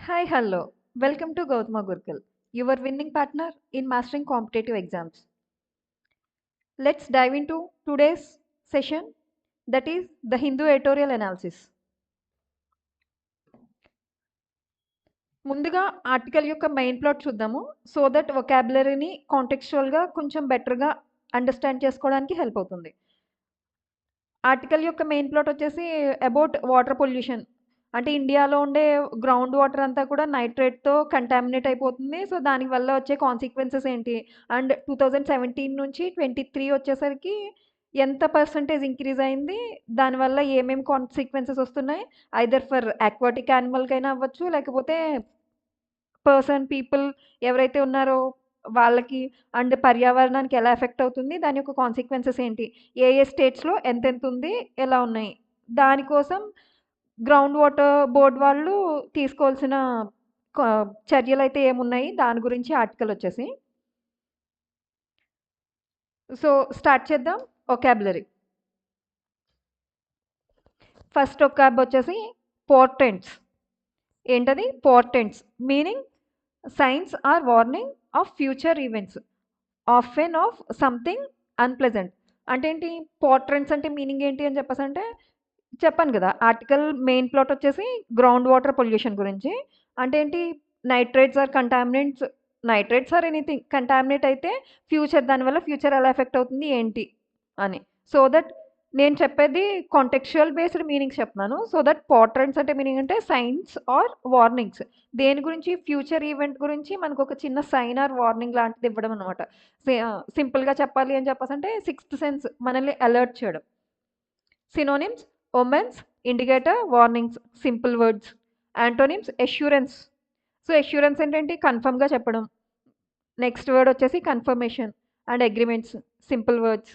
Hi, hello. Welcome to Gautama Gurkul, your winning partner in mastering competitive exams. Let's dive into today's session, that is the Hindu editorial analysis. ముందుగా article యొక్క main plot చూద్దాము so that వొకాబులరీని కాంటెక్చువల్గా కొంచెం బెటర్గా understand చేసుకోవడానికి help అవుతుంది. Article యొక్క main plot వచ్చేసి about water pollution. అంటే ఇండియాలో ఉండే గ్రౌండ్ వాటర్ అంతా కూడా నైట్రేట్‌తో కంటామినేట్ అయిపోతుంది. సో, దానివల్ల వచ్చే కాన్సిక్వెన్సెస్ ఏంటి? అండ్ 2017 నుంచి 23 వచ్చేసరికి ఎంత పర్సెంటేజ్ ఇంక్రీజ్ అయింది? దానివల్ల ఏమేమి కాన్సిక్వెన్సెస్ వస్తున్నాయి? ఐదర్ ఫర్ అక్వాటిక్ యానిమల్‌కైనా అవ్వచ్చు, లేకపోతే పీపుల్ ఎవరైతే ఉన్నారో వాళ్ళకి అండ్ పర్యావరణానికి ఎలా ఎఫెక్ట్ అవుతుంది? దాని యొక్క కాన్సిక్వెన్సెస్ ఏంటి? ఏ ఏ స్టేట్స్‌లో ఎంతెంతుంది? ఎలా ఉన్నాయి? దానికోసం గ్రౌండ్ వాటర్ బోర్డ్ వాళ్ళు తీసుకోవాల్సిన క చర్యలైతే ఏమున్నాయి? దాని గురించి ఆర్టికల్ వచ్చేసి. సో, స్టార్ట్ చేద్దాం. వొకాబులరీ. ఫస్ట్ వొకాబ్ వచ్చేసి పోర్టెంట్స్. ఏంటది? Portents. Meaning signs or warning of future events. Often of something unpleasant. అంటే ఏంటి? పోర్టెంట్స్ అంటే మీనింగ్ ఏంటి అని చెప్పేసంటే చెప్పాను గదా! ఆర్టికల్ మెయిన్ ప్లాట్ వచ్చేసి గ్రౌండ్ వాటర్ పొల్యూషన్ గురించి. అంటే ఏంటి? Nitrates or contaminants nitrates or anything contaminate అయితే దానివల్ల ఫ్యూచర్ ఎలా ఎఫెక్ట్ అవుతుంది ఏంటి అని. సో దట్ నేను చెప్పేది కాంటెక్చువల్ బేస్డ్ మీనింగ్స్ చెప్తున్నాను. సో దట్ పోర్టెంట్స్ అంటే మీనింగ్ అంటే సైన్స్ ఆర్ వార్నింగ్స్. దేని గురించి? ఫ్యూచర్ ఈవెంట్ గురించి మనకొక చిన్న సైన్ ఆర్ వార్నింగ్ లాంటిది ఇవ్వడం అనమాట. సింపుల్‌గా చెప్పాలి అని చెప్పేసంటే సిక్స్త్ సెన్స్ మనల్ని అలర్ట్ చేయడం. Synonyms omens, indicator, warnings, simple words. Antonyms assurance. So assurance ఏంటంటే కన్ఫర్మ్గా చెప్పడం. నెక్స్ట్ వర్డ్ వచ్చేసి confirmation and agreements, simple words.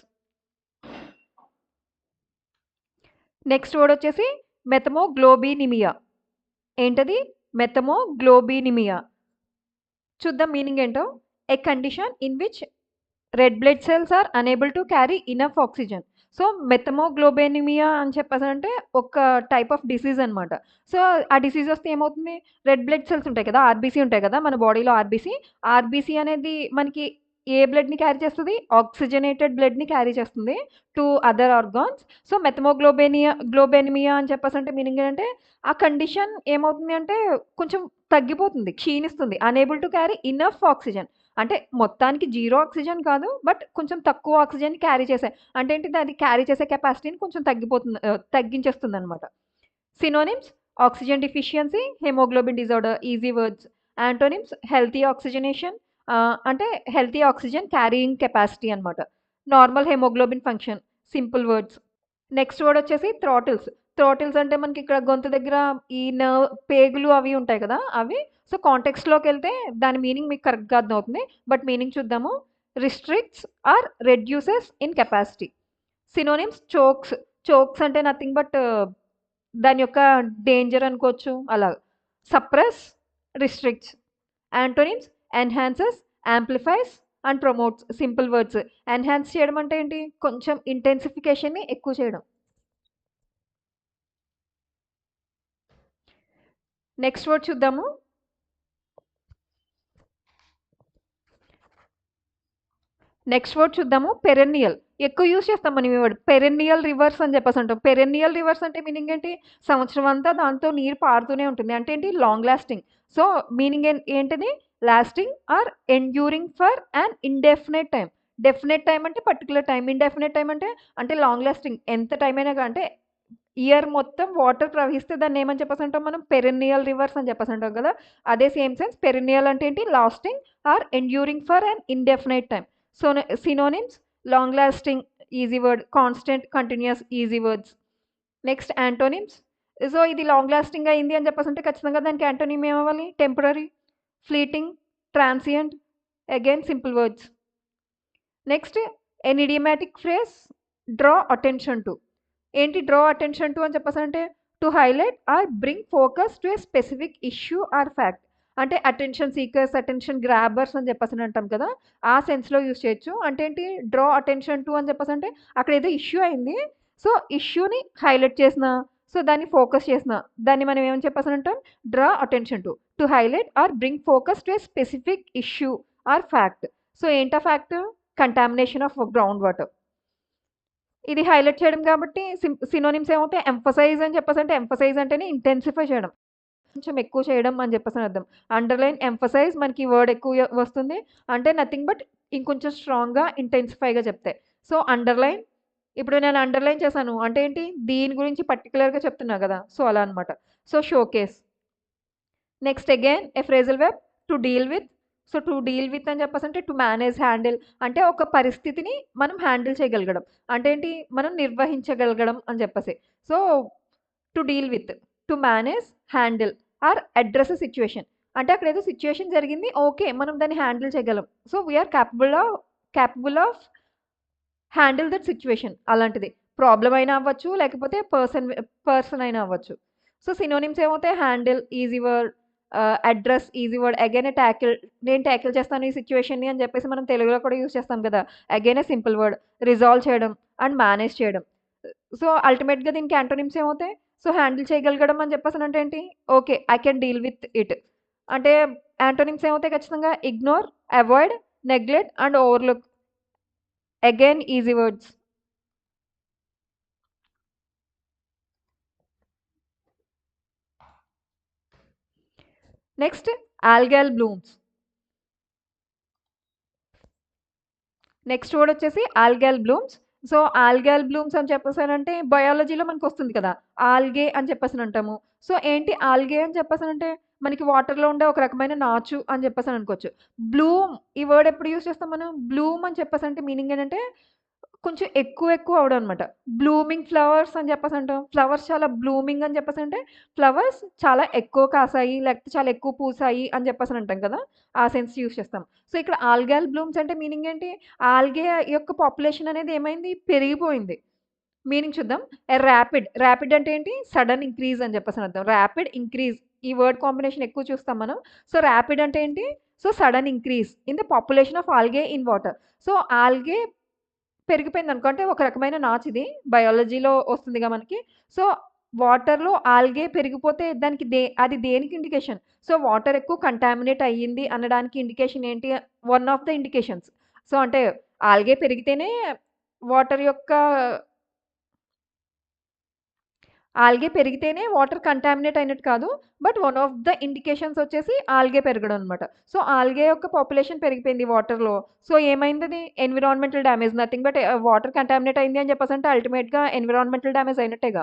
Next word వచ్చేసి మెథమోగ్లోబినిమియా. ఏంటది? మెథమోగ్లోబినిమియా. చూద్దాం మీనింగ్ ఏంటో. A condition in which red blood cells are unable to carry enough oxygen. So methaemoglobinaemia అని చెప్పేసంటే ఒక టైప్ ఆఫ్ డిసీజ్ అనమాట. సో ఆ డిసీజ్ వస్తే ఏమవుతుంది? రెడ్ బ్లడ్ సెల్స్ ఉంటాయి కదా! ఆర్బీసీ ఉంటాయి కదా! మన బాడీలో ఆర్బీసీ అనేది మనకి ఏ బ్లడ్‌ని క్యారీ చేస్తది? ఆక్సిజనేటెడ్ బ్లడ్‌ని క్యారీ చేస్తుంది టు అదర్ ఆర్గాన్స్. సో గ్లోబెనిమియా అని చెప్పేసంటే మీనింగ్ ఏంటంటే ఆ కండిషన్ ఏమవుతుంది అంటే కొంచెం తగ్గిపోతుంది, క్షీణిస్తుంది. Unable to carry enough oxygen. అంటే మొత్తానికి జీరో ఆక్సిజన్ కాదు. బట్ కొంచెం తక్కువ ఆక్సిజన్ క్యారీ చేసే అంటే ఏంటిది? అది క్యారీ చేసే కెపాసిటీని కొంచెం తగ్గించేస్తుందనమాట. Synonyms oxygen deficiency, haemoglobin disorder, easy words. Antonyms healthy oxygenation, అంటే హెల్తీ ఆక్సిజన్ క్యారీయింగ్ కెపాసిటీ అనమాట. Normal haemoglobin function, simple words. Next word వచ్చేసి థ్రాటిల్స్. థ్రాటిల్స్ అంటే మనకి ఇక్కడ గొంతు దగ్గర ఈ పేగులు అవి ఉంటాయి కదా! అవి. సో, కాంటెక్స్ట్‌లోకెళ్తే దాని మీనింగ్ మీకు కరెక్ట్‌గా అర్థమవుతుంది. బట్ మీనింగ్ చూద్దాము. Restricts or reduces in capacity. Synonyms chokes. Chokes అంటే నథింగ్ బట్ దాని యొక్క డేంజర్ అనుకోవచ్చు అలాగా. Suppress, restricts. Antonyms enhances, amplifies and promotes, simple words. Enhance చేయడం అంటే ఏంటి? కొంచెం ఇంటెన్సిఫికేషన్‌ని ఎక్కువ చేయడం. నెక్స్ట్ వర్డ్ చూద్దాము. పెరెన్నియల్. ఎక్కువ యూజ్ చేస్తాం మనం ఈ వర్డ్. పెరెన్నియల్ రివర్స్ అని చెప్పేసి అంటాం. పెరెన్నియల్ రివర్స్ అంటే మీనింగ్ ఏంటి? సంవత్సరం అంతా దాంతో నీరు పారుతూనే ఉంటుంది. అంటే ఏంటి? Long lasting. సో, మీనింగ్ ఏంటిది? Lasting or enduring for an indefinite time. Definite time అంటే పర్టిక్యులర్ టైమ్. ఇండెఫినైట్ టైమ్ అంటే లాంగ్ లాస్టింగ్. ఎంత టైమ్ అయినా అంటే ఇయర్ మొత్తం వాటర్ ప్రవహిస్తే దాన్ని ఏమని చెప్పేసి అంటాం మనం? పెరెన్నియల్ రివర్స్ అని చెప్పేసి అంటాం కదా! అదే సేమ్ సెన్స్ పెరెన్నియల్ అంటే ఏంటి? Lasting or enduring for an indefinite time. So, synonyms long lasting, easy word. Constant, continuous, easy words. Next antonyms. So, ఇది లాంగ్ లాస్టింగ్ అయింది అని చెప్పేసంటే ఖచ్చితంగా దానికి యాంటోనిమ్ ఏమవ్వాలి? Temporary, fleeting, transient, again simple words. Next an idiomatic phrase draw attention to. ఏంటి draw attention to అని చెప్పేసంటే to highlight or bring focus to a specific issue or fact. అంటే అటెన్షన్ సీకర్స్, అటెన్షన్ గ్రాబర్స్ అని చెప్పేసి అంటాం కదా! ఆ సెన్స్‌లో use చేయొచ్చు. అంటే ఏంటి? డ్రా అటెన్షన్ టు అని చెప్పేసంటే అక్కడ ఏదో ఇష్యూ అయింది. సో, ఇష్యూని హైలైట్ చేసిన సో దాన్ని ఫోకస్ చేసిన దాన్ని మనం ఏమని చెప్పేసానంటాం draw attention to highlight or bring focus to a specific issue or fact. So ఏంటా fact? Contamination of ground water. ఇది హైలైట్ చేయడం కాబట్టి సినోనిమ్స్ ఏమవుతాయి? ఎంఫసైజ్ అని చెప్పేసి ఎంఫసైజ్ అంటేనే ఇంటెన్సిఫై చేయడం, కొంచెం ఎక్కువ చేయడం అని చెప్పేసి అర్థం. అండర్లైన్, ఎంఫసైజ్ మనకి వర్డ్ ఎక్కువ వస్తుంది అంటే నథింగ్ బట్ ఇంకొంచెం స్ట్రాంగ్గా ఇంటెన్సిఫైగా చెప్తాయి. సో అండర్లైన్, ఇప్పుడు నేను అండర్లైన్ చేశాను అంటే ఏంటి? దీని గురించి పర్టికులర్గా చెప్తున్నా కదా, సో అలా అనమాట. So showcase. Next again A phrasal web to deal with. So to deal with అని చెప్పేసి అంటే టు మేనేజ్, హ్యాండిల్ అంటే ఒక పరిస్థితిని మనం హ్యాండిల్ చేయగలగడం అంటే ఏంటి? మనం నిర్వహించగలగడం అని చెప్పేసి. So to deal with, to manage, handle are address a situation అంటే అక్కడ ఏదో సిచ్యువేషన్ జరిగింది, ఓకే మనం దాన్ని హ్యాండిల్ చేయగలం. So we are capable of handle that situation. అలాంటిది ప్రాబ్లం అయినా అవ్వచ్చు, లేకపోతే పర్సన్ అయినా అవ్వచ్చు. సో సినోనిమ్స్ ఏమవుతాయి? Handle easy word, address easy word, again a tackle, నేను ట్యాకిల్ చేస్తాను ఈ సిచ్యువేషన్ని అని చెప్పేసి మనం తెలుగులో కూడా యూజ్ చేస్తాం కదా, అగైన్ ఏ సింపుల్ వర్డ్, రిజాల్వ్ చేయడం అండ్ మేనేజ్ చేయడం. సో అల్టిమేట్గా దీనికి యాంటోనిమ్స్ ఏమవుతాయి? సో హ్యాండిల్ చేయగలగడం అని చెప్పేసి అంటే ఏంటి? Okay I can deal with it అంటే యాంటోనిమ్స్ ఏమవుతాయి ఖచ్చితంగా? Ignore, avoid, neglect and overlook. Again easy words. Next algal blooms. Next word వచ్చేసి algal blooms. So algal blooms అని చెప్పేసానంటే బయాలజీలో మనకు వస్తుంది కదా, ఆల్గే అని చెప్పేసి అంటాము. సో ఏంటి ఆల్గే అని చెప్పేసానంటే మనకి వాటర్లో ఉండే ఒక రకమైన నాచు అని చెప్పేసి అనుకోవచ్చు. బ్లూమ్, ఈ వర్డ్ ఎప్పుడు యూజ్ చేస్తాం మనం? బ్లూమ్ అని చెప్పేసి అంటే మీనింగ్ ఏంటంటే కొంచెం ఎక్కువ అవడం అనమాట. బ్లూమింగ్ ఫ్లవర్స్ అని చెప్పేసి అంటాం. ఫ్లవర్స్ చాలా బ్లూమింగ్ అని చెప్పేసి అంటే ఫ్లవర్స్ చాలా ఎక్కువ కాసాయి, లేకపోతే చాలా ఎక్కువ పూసాయి అని చెప్పేసి అంటాం కదా, ఆ సెన్స్ యూజ్ చేస్తాం. సో ఇక్కడ ఆల్గల్ బ్లూమ్స్ అంటే మీనింగ్ ఏంటి? ఆల్గే యొక్క పాపులేషన్ అనేది ఏమైంది? పెరిగిపోయింది. మీనింగ్ చూద్దాం. ర్యాపిడ్ అంటే ఏంటి? సడన్ ఇంక్రీజ్ అని చెప్పేసి అర్థం. ర్యాపిడ్ ఇంక్రీజ్, ఈ వర్డ్ కాంబినేషన్ ఎక్కువ చూస్తాం మనం. సో ర్యాపిడ్ అంటే ఏంటి? So sudden increase in the population of algae in water. So algae పెరిగిపోయింది అనుకో, అంటే ఒక రకమైన నాచు, ఇది బయాలజీలో వస్తుందిగా మనకి. సో వాటర్లో ఆల్గే పెరిగిపోతే దానికి అది దేనికి ఇండికేషన్? సో వాటర్ ఎక్కువ కంటామినేట్ అయ్యింది అనడానికి ఇండికేషన్ ఏంటి? One of the indications. So అంటే ఆల్గే పెరిగితేనే వాటర్ యొక్క ఆల్గే పెరిగితేనే వాటర్ కంటామినేట్ అయినట్టు కాదు, but one of the indications వచ్చేసి ఆల్గే పెరగడం అనమాట. సో ఆల్గే యొక్క పాపులేషన్ పెరిగిపోయింది వాటర్లో. సో ఏమైంది? అది environmental damage, nothing but water contaminate అయింది అని చెప్పేసి అంటే అల్టిమేట్గా ఎన్విరాన్మెంటల్ డ్యామేజ్ అయినట్టేగా.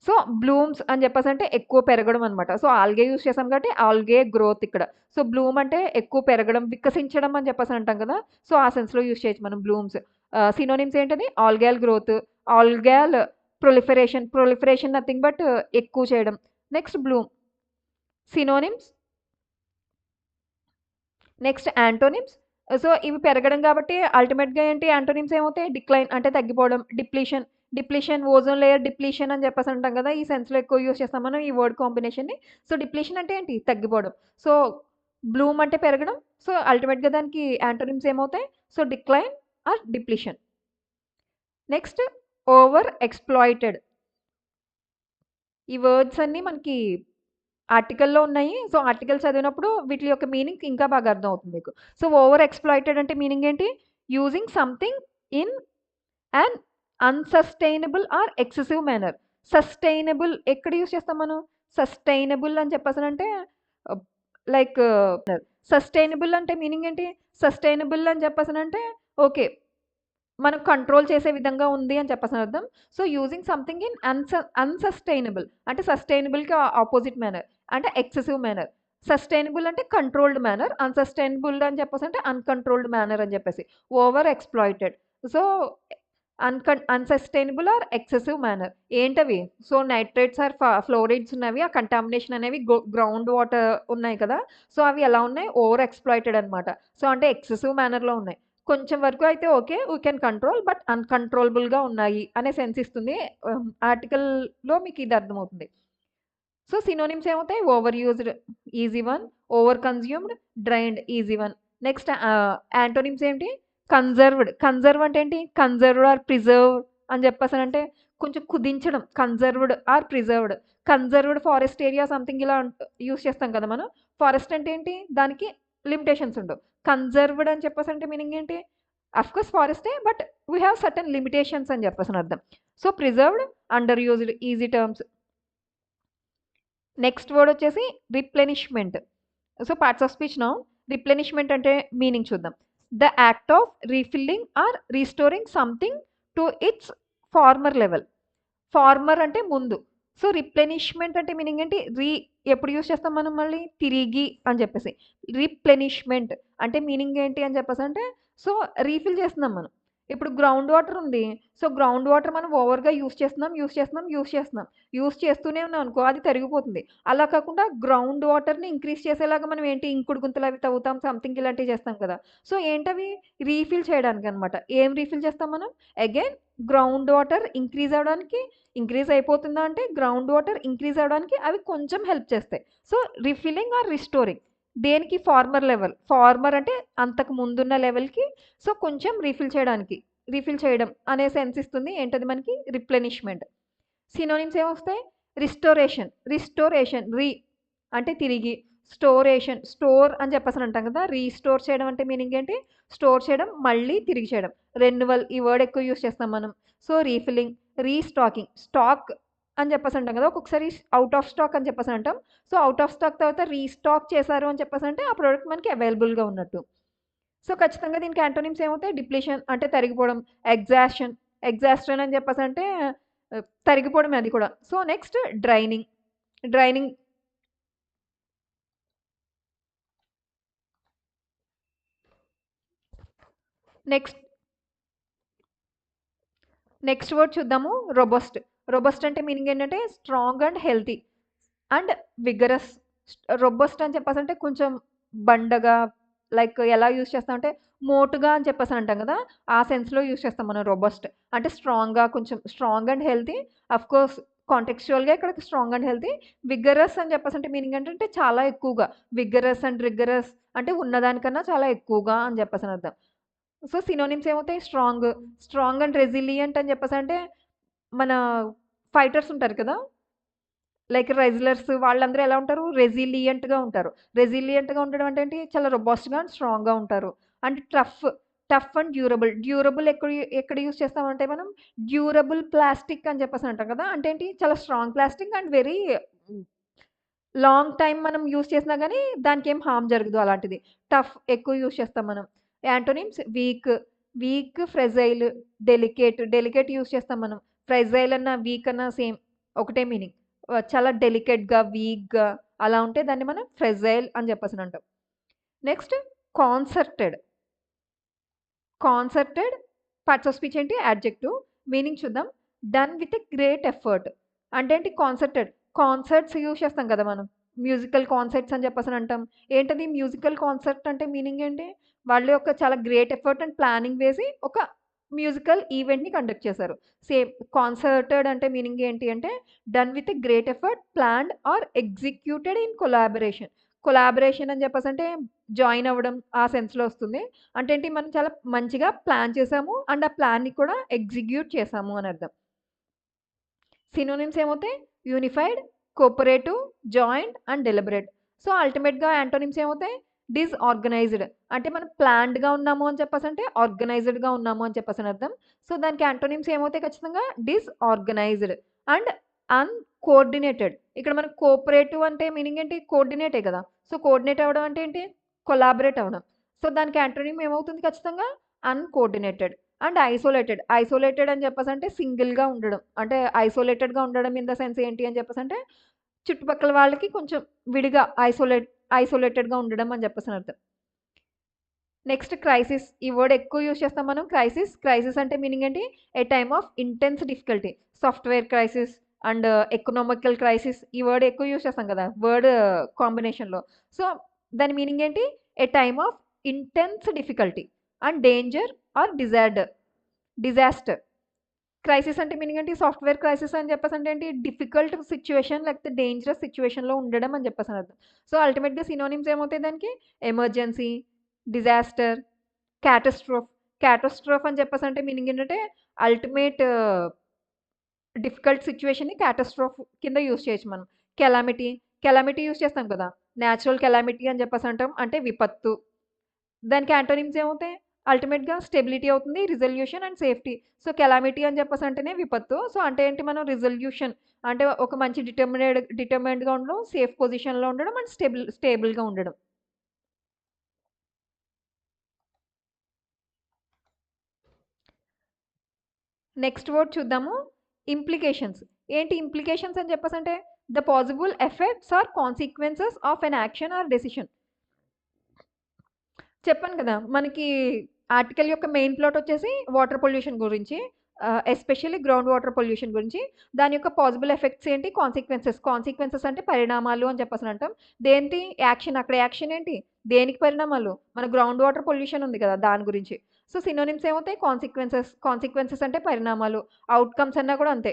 సో బ్లూమ్స్ అని చెప్పేసి అంటే ఎక్కువ పెరగడం అనమాట. సో ఆల్గే యూస్ చేసాం కాబట్టి ఆల్గే గ్రోత్ ఇక్కడ. సో బ్లూమ్ అంటే ఎక్కువ పెరగడం, వికసించడం అని చెప్పేసి అంటాం కదా, సో ఆ సెన్స్లో యూస్ చేయొచ్చు మనం బ్లూమ్స్. సినోనిమ్స్ ఏంటది? ALGOL growth, ALGOL proliferation nothing but ఎక్కువ చేయడం. Next Bloom. Synonyms. Next antonyms. So ఇవి పెరగడం కాబట్టి అల్టిమేట్గా ఏంటి? యాంటోనిమ్స్ ఏమవుతాయి? డిక్లైన్ అంటే తగ్గిపోవడం, డిప్లీషన్, ఓజోన్ లేయర్ డిప్లీషన్ అని చెప్పేసి అంటాం కదా, ఈ సెన్స్లో ఎక్కువ యూస్ చేస్తాం మనం ఈ వర్డ్ కాంబినేషన్ని. సో డిప్లీషన్ అంటే ఏంటి? తగ్గిపోవడం. సో బ్లూమ్ అంటే పెరగడం. సో అల్టిమేట్గా దానికి యాంటోనిమ్స్ ఏమవుతాయి? So decline or depletion. Next over exploited. ఈ వర్డ్స్ అన్నీ మనకి ఆర్టికల్‌లో ఉన్నాయి. సో ఆర్టికల్ చదివినప్పుడు వీటి యొక్క మీనింగ్ ఇంకా బాగా అర్థం అవుతుంది మీకు. సో ఓవర్ ఎక్స్‌ప్లాయిటెడ్ అంటే మీనింగ్ ఏంటి? Using something in an unsustainable or excessive manner. Sustainable ఎక్కడ యూజ్ చేస్తాం మనం? సస్టైనబుల్ అని చెప్పేసనంటే లైక్ సస్టైనబుల్ అంటే మీనింగ్ ఏంటి? సస్టైనబుల్ అని చెప్పేసనంటే ఓకే మనం కంట్రోల్ చేసే విధంగా ఉంది అని చెప్పేసని అర్థం. So using something in unsustainable అంటే సస్టైనబుల్‌కి ఆపోజిట్ మేనర్ అంటే ఎక్సెసివ్ మేనర్. సస్టైనబుల్ అంటే కంట్రోల్డ్ మేనర్, అన్‌సస్టైనబుల్ అని చెప్పేసి అంటే అన్‌కంట్రోల్డ్ మేనర్ అని చెప్పేసి. Over exploited. So unsustainable or excessive manner ఏంటవి? సో నైట్రేట్స్ ఆర్ ఫ్లోరైడ్స్ ఉన్నవి, ఆ కంటామినేషన్ అనేవి గ్రౌండ్ వాటర్ ఉన్నాయి కదా, సో అవి ఎలా ఉన్నాయి? ఓవర్ ఎక్స్‌ప్లాయిటెడ్ అనమాట. సో అంటే ఎక్సెసివ్ మేనర్‌లో ఉన్నాయి. కొంచెం వరకు అయితే okay we can control, but అన్‌కంట్రోలబుల్‌గా ఉన్నాయి అనే సెన్స్ ఇస్తుంది. ఆర్టికల్‌లో మీకు ఇది అర్థమవుతుంది. సో సినోనిమ్స్ ఏమవుతాయి? Overused easy one, overconsumed, drained easy one. Next antonyms ఏంటి? కన్జర్వ్డ్ అంటే ఏంటి? కన్జర్వ్డ్ ఆర్ ప్రిజర్వ్డ్ అని చెప్పేసానంటే కొంచెం కుదించడం. Conserved or preserved. Conserved forest area something ఇలా యూజ్ చేస్తాం కదా మనం. ఫారెస్ట్ అంటే ఏంటి? దానికి లిమిటేషన్స్ ఉండవు. కన్జర్వ్డ్ అని చెప్పేసంటే మీనింగ్ ఏంటి? అఫ్‌కోర్స్ ఫారెస్టే, but we have certain limitations అని చెప్పేసని అర్థం. So, preserved, underused, easy terms. Next word వచ్చేసి replenishment. So, parts of speech now. Replenishment అంటే మీనింగ్ చూద్దాం. The act of refilling or restoring something to its former level. Former అంటే ముందు. So, replenishment అంటే meaning ఏంటి? ఎప్పుడు use చేస్తాం మనం మళ్ళీ? తిరిగి అని చెప్పేసి. రిప్లెనిష్మెంట్ అంటే మీనింగ్ ఏంటి అని చెప్పేసంటే, సో, రీఫిల్ చేస్తున్నాం మనం. ఇప్పుడు గ్రౌండ్ వాటర్ ఉంది. సో, గ్రౌండ్ వాటర్ మనం ఓవర్‌గా యూజ్ చేస్తూనే ఉన్నాం అనుకో, అది తరిగిపోతుంది. అలా కాకుండా గ్రౌండ్ వాటర్‌ని ఇంక్రీజ్ చేసేలాగా మనం ఏంటి, ఇంకుడు గుంతలు అవి తవ్వుతాం, సంథింగ్ ఇలాంటివి చేస్తాం కదా! సో, ఏంటవి? రీఫిల్ చేయడానికనమాట. ఏం రీఫిల్ చేస్తాం మనం? అగైన్ గ్రౌండ్ వాటర్ ఇంక్రీజ్ అవ్వడానికి, ఇంక్రీజ్ అయిపోతుందా అంటే గ్రౌండ్ వాటర్ ఇంక్రీజ్ అవ్వడానికి అవి కొంచెం హెల్ప్ చేస్తాయి. So, refilling or restoring. దేనికి? Former level. ఫార్మర్ అంటే అంతకు ముందున్న లెవెల్‌కి, సో, కొంచెం రీఫిల్ చేయడం అనే సెన్స్ ఇస్తుంది. ఏంటది మనకి? రిప్లెనిష్మెంట్. సినోనిమ్స్ ఏమొస్తాయి? రిస్టోరేషన్ అంటే తిరిగి. స్టోర్ అని చెప్పేసని అంటాం కదా! రీస్టోర్ చేయడం అంటే మీనింగ్ ఏంటి? స్టోర్ చేయడం, మళ్ళీ తిరిగి చేయడం. రెన్యువల్ ఈ వర్డ్ ఎక్కువ యూజ్ చేస్తాం మనం. So, refilling, restocking. స్టాక్ అని చెప్పేసి అంటాం కదా! ఒక్కొక్కసారి ఔట్ ఆఫ్ స్టాక్ అని చెప్పేసి అంటాం. సో, ఔట్ ఆఫ్ స్టాక్ తర్వాత రీస్టాక్ చేశారు అని చెప్పేసంటే ఆ ప్రొడక్ట్ మనకి అవైలబుల్‌గా ఉన్నట్టు. సో, ఖచ్చితంగా దీనికి యాంటోనిమ్స్ ఏమవుతాయి? డిప్లీషన్ అంటే తరిగిపోవడం. ఎగ్జాస్షన్ అని చెప్పేసంటే తరిగిపోవడమే అది కూడా. So, next draining. Draining next next word చూద్దాము. రోబస్ట్. రోబస్ట్ అంటే మీనింగ్ ఏంటంటే strong and healthy and vigorous. Robust అని చెప్పేసంటే కొంచెం బండగా, లైక్ ఎలా యూజ్ చేస్తామంటే మోటుగా అని చెప్పేసి అంటాం కదా! ఆ సెన్స్‌లో యూజ్ చేస్తాం మనం రోబస్ట్. అంటే స్ట్రాంగ్‌గా, కొంచెం స్ట్రాంగ్ అండ్ హెల్తీ. ఆఫ్‌కోర్స్ కాంటెక్స్చువల్‌గా ఇక్కడ స్ట్రాంగ్ అండ్ హెల్తీ. విగరస్ అని చెప్పేసంటే మీనింగ్ ఏంటంటే చాలా ఎక్కువగా. విగరస్ అండ్ రిగరస్ అంటే ఉన్నదానికన్నా చాలా ఎక్కువగా అని చెప్పేసని అర్థం. సో, సినోనిమ్స్ ఏమవుతాయి? స్ట్రాంగ్ అండ్ రెసిలియంట్ అని చెప్పేసంటే మన ఫైటర్స్ ఉంటారు కదా! లైక్ రెజ్లర్స్ వాళ్ళందరూ ఎలా ఉంటారు? రెసిలియంట్‌గా ఉంటారు. రెసిలియంట్‌గా ఉండడం అంటే ఏంటి? చాలా రోబస్ట్‌గా అండ్ స్ట్రాంగ్‌గా ఉంటారు. And tough and durable. Durable ఎక్కడ యూజ్ చేస్తామంటే మనం డ్యూరబుల్ ప్లాస్టిక్ అని చెప్పేసి అంటాం కదా! అంటే ఏంటి? చాలా strong plastic and very long time మనం యూజ్ చేసినా గానీ దానికేం హార్మ్ జరగదు అలాంటిది. టఫ్ ఎక్కువ యూజ్ చేస్తాం మనం. Antonyms week, fragile, delicate use చేస్తాం మనం. ఫ్రెజైల్ అన్నా, వీక్ అన్నా సేమ్ ఒకటే మీనింగ్. చాలా డెలికేట్‌గా, వీక్‌గా అలా ఉంటే దాన్ని మనం ఫ్రెజైల్ అని చెప్పేసనంటాం. నెక్స్ట్ కాన్సర్టెడ్. కాన్సర్టెడ్ పార్ట్స్ ఆఫ్ స్పీచ్ ఏంటి? యాడ్జెక్టివ్. మీనింగ్ చూద్దాం. Done with a great effort. అంటే ఏంటి? కాన్సర్టెడ్. కాన్సర్ట్స్ యూజ్ చేస్తాం కదా మనం. మ్యూజికల్ కాన్సర్ట్స్ అని చెప్పేసని అంటాం. ఏంటది మ్యూజికల్ కాన్సర్ట్ అంటే మీనింగ్ ఏంటి? వాళ్ళు ఒక చాలా గ్రేట్ ఎఫర్ట్ అండ్ ప్లానింగ్ వేసి ఒక మ్యూజికల్ ఈవెంట్‌ని కండక్ట్ చేశారు. సేమ్ కాన్సర్టెడ్ అంటే మీనింగ్ ఏంటి అంటే done with a great effort, planned or executed in collaboration. Collaboration అని చెప్పేసంటే జాయిన్ అవ్వడం ఆ సెన్స్‌లో వస్తుంది. అంటే ఏంటి? మనం చాలా మంచిగా ప్లాన్ చేసాము అండ్ ఆ ప్లాన్‌ని కూడా ఎగ్జిక్యూట్ చేసాము అని అర్థం. సినోనిమ్స్ ఏమవుతాయి? Unified, cooperative, joint and deliberate. So, అల్టిమేట్‌గా యాంటోనిమ్స్ ఏమవుతాయి? డిస్‌ఆర్గనైజ్డ్. అంటే మనం ప్లాన్డ్‌గా ఉన్నాము అని చెప్పేసంటే ఆర్గనైజ్డ్‌గా ఉన్నాము అని చెప్పేసని అర్థం. సో, దానికి యాంటోనిమ్స్ ఏమవుతాయి ఖచ్చితంగా? Disorganised and అన్‌కోఆర్డినేటెడ్. ఇక్కడ మనకు కోఆపరేటివ్ అంటే మీనింగ్ ఏంటి? కోఆర్డినేటే కదా! సో, కోఆర్డినేట్ అవ్వడం అంటే ఏంటి? కొలాబరేట్ అవ్వడం. సో, దానికి యాంటోనిమ్ ఏమవుతుంది ఖచ్చితంగా? అన్‌కోఆర్డినేటెడ్ అండ్ ఐసోలేటెడ్ అని చెప్పేసంటే సింగిల్‌గా ఉండడం. అంటే ఐసోలేటెడ్‌గా ఉండడం ఇన్ ద సెన్స్ ఏంటి అని చెప్పేసంటే చుట్టుపక్కల వాళ్ళకి కొంచెం విడిగా ఐసోలేటెడ్‌గా ఉండడం అని చెప్పేసని అర్థం. Next crisis. ఈ వర్డ్ ఎక్కువ యూజ్ చేస్తాం మనం. క్రైసిస్ అంటే మీనింగ్ ఏంటి? A time of intense difficulty. Software crisis and economical crisis ఈ వర్డ్ ఎక్కువ యూజ్ చేస్తాం కదా! వర్డ్ కాంబినేషన్‌లో. సో, దాని మీనింగ్ ఏంటి? A time of intense difficulty and danger or disaster. Crisis అంటే మీనింగ్ ఏంటి? సాఫ్ట్‌వేర్ క్రైసిస్ అని చెప్పేసంటే ఏంటి? డిఫికల్ట్ సిట్యుయేషన్ లేకపోతే డేంజరస్ సిట్యుయేషన్‌లో ఉండడం అని చెప్పేసని అర్థం. సో, అల్టిమేట్‌గా సినోనిమ్స్ ఏమవుతాయి దానికి? Emergency, disaster, క్యాటస్ట్రోఫ్. క్యాటస్ట్రోఫ్ అని చెప్పేసంటే మీనింగ్ ఏంటంటే అల్టిమేట్ డిఫికల్ట్ సిట్యుయేషన్‌ని క్యాటాస్ట్రోఫ్ కింద యూజ్ చేయొచ్చు మనం. కెలామిటీ, కెలామిటీ యూజ్ చేస్తాం కదా! నేచురల్ కెలామిటీ అని చెప్పేసి అంటాం. అంటే విపత్తు. దానికి యాంటోనిమ్స్ ఏమవుతాయి? అల్టిమేట్‌గా స్టెబిలిటీ అవుతుంది, resolution and safety. So, calamity అని చెప్పేసి అంటేనే విపత్తు. సో, అంటే ఏంటి మనం రిజల్యూషన్ అంటే ఒక మంచి డిటర్మైన్డ్‌గా ఉండడం, సేఫ్ పొజిషన్‌లో ఉండడం అండ్ స్టేబుల్‌గా ఉండడం. నెక్స్ట్ వర్డ్ చూద్దాము. ఇంప్లికేషన్స్. ఏంటి ఇంప్లికేషన్స్ అని చెప్పేసంటే, the possible effects or consequences of an action or decision. చెప్పాను కదా! మనకి ఆర్టికల్ యొక్క మెయిన్ ప్లాట్ వచ్చేసి వాటర్ పొల్యూషన్ గురించి. ఎస్పెషల్లీ గ్రౌండ్ వాటర్ పొల్యూషన్ గురించి. దాని యొక్క పాసిబుల్ ఎఫెక్ట్స్ ఏంటి? కాన్సిక్వెన్సెస్. కాన్సిక్వెన్సెస్ అంటే పరిణామాలు అని చెప్పేసని అంటాం. దేనికి యాక్షన్ అక్కడ యాక్షన్ ఏంటి? దేనికి పరిణామాలు? మన గ్రౌండ్ వాటర్ పొల్యూషన్ ఉంది కదా! దాని గురించి. సో, సినోనిమ్స్ ఏమవుతాయి? కాన్సిక్వెన్సెస్. కాన్సిక్వెన్సెస్ అంటే పరిణామాలు. ఔట్‌కమ్స్ అన్నా కూడా అంతే.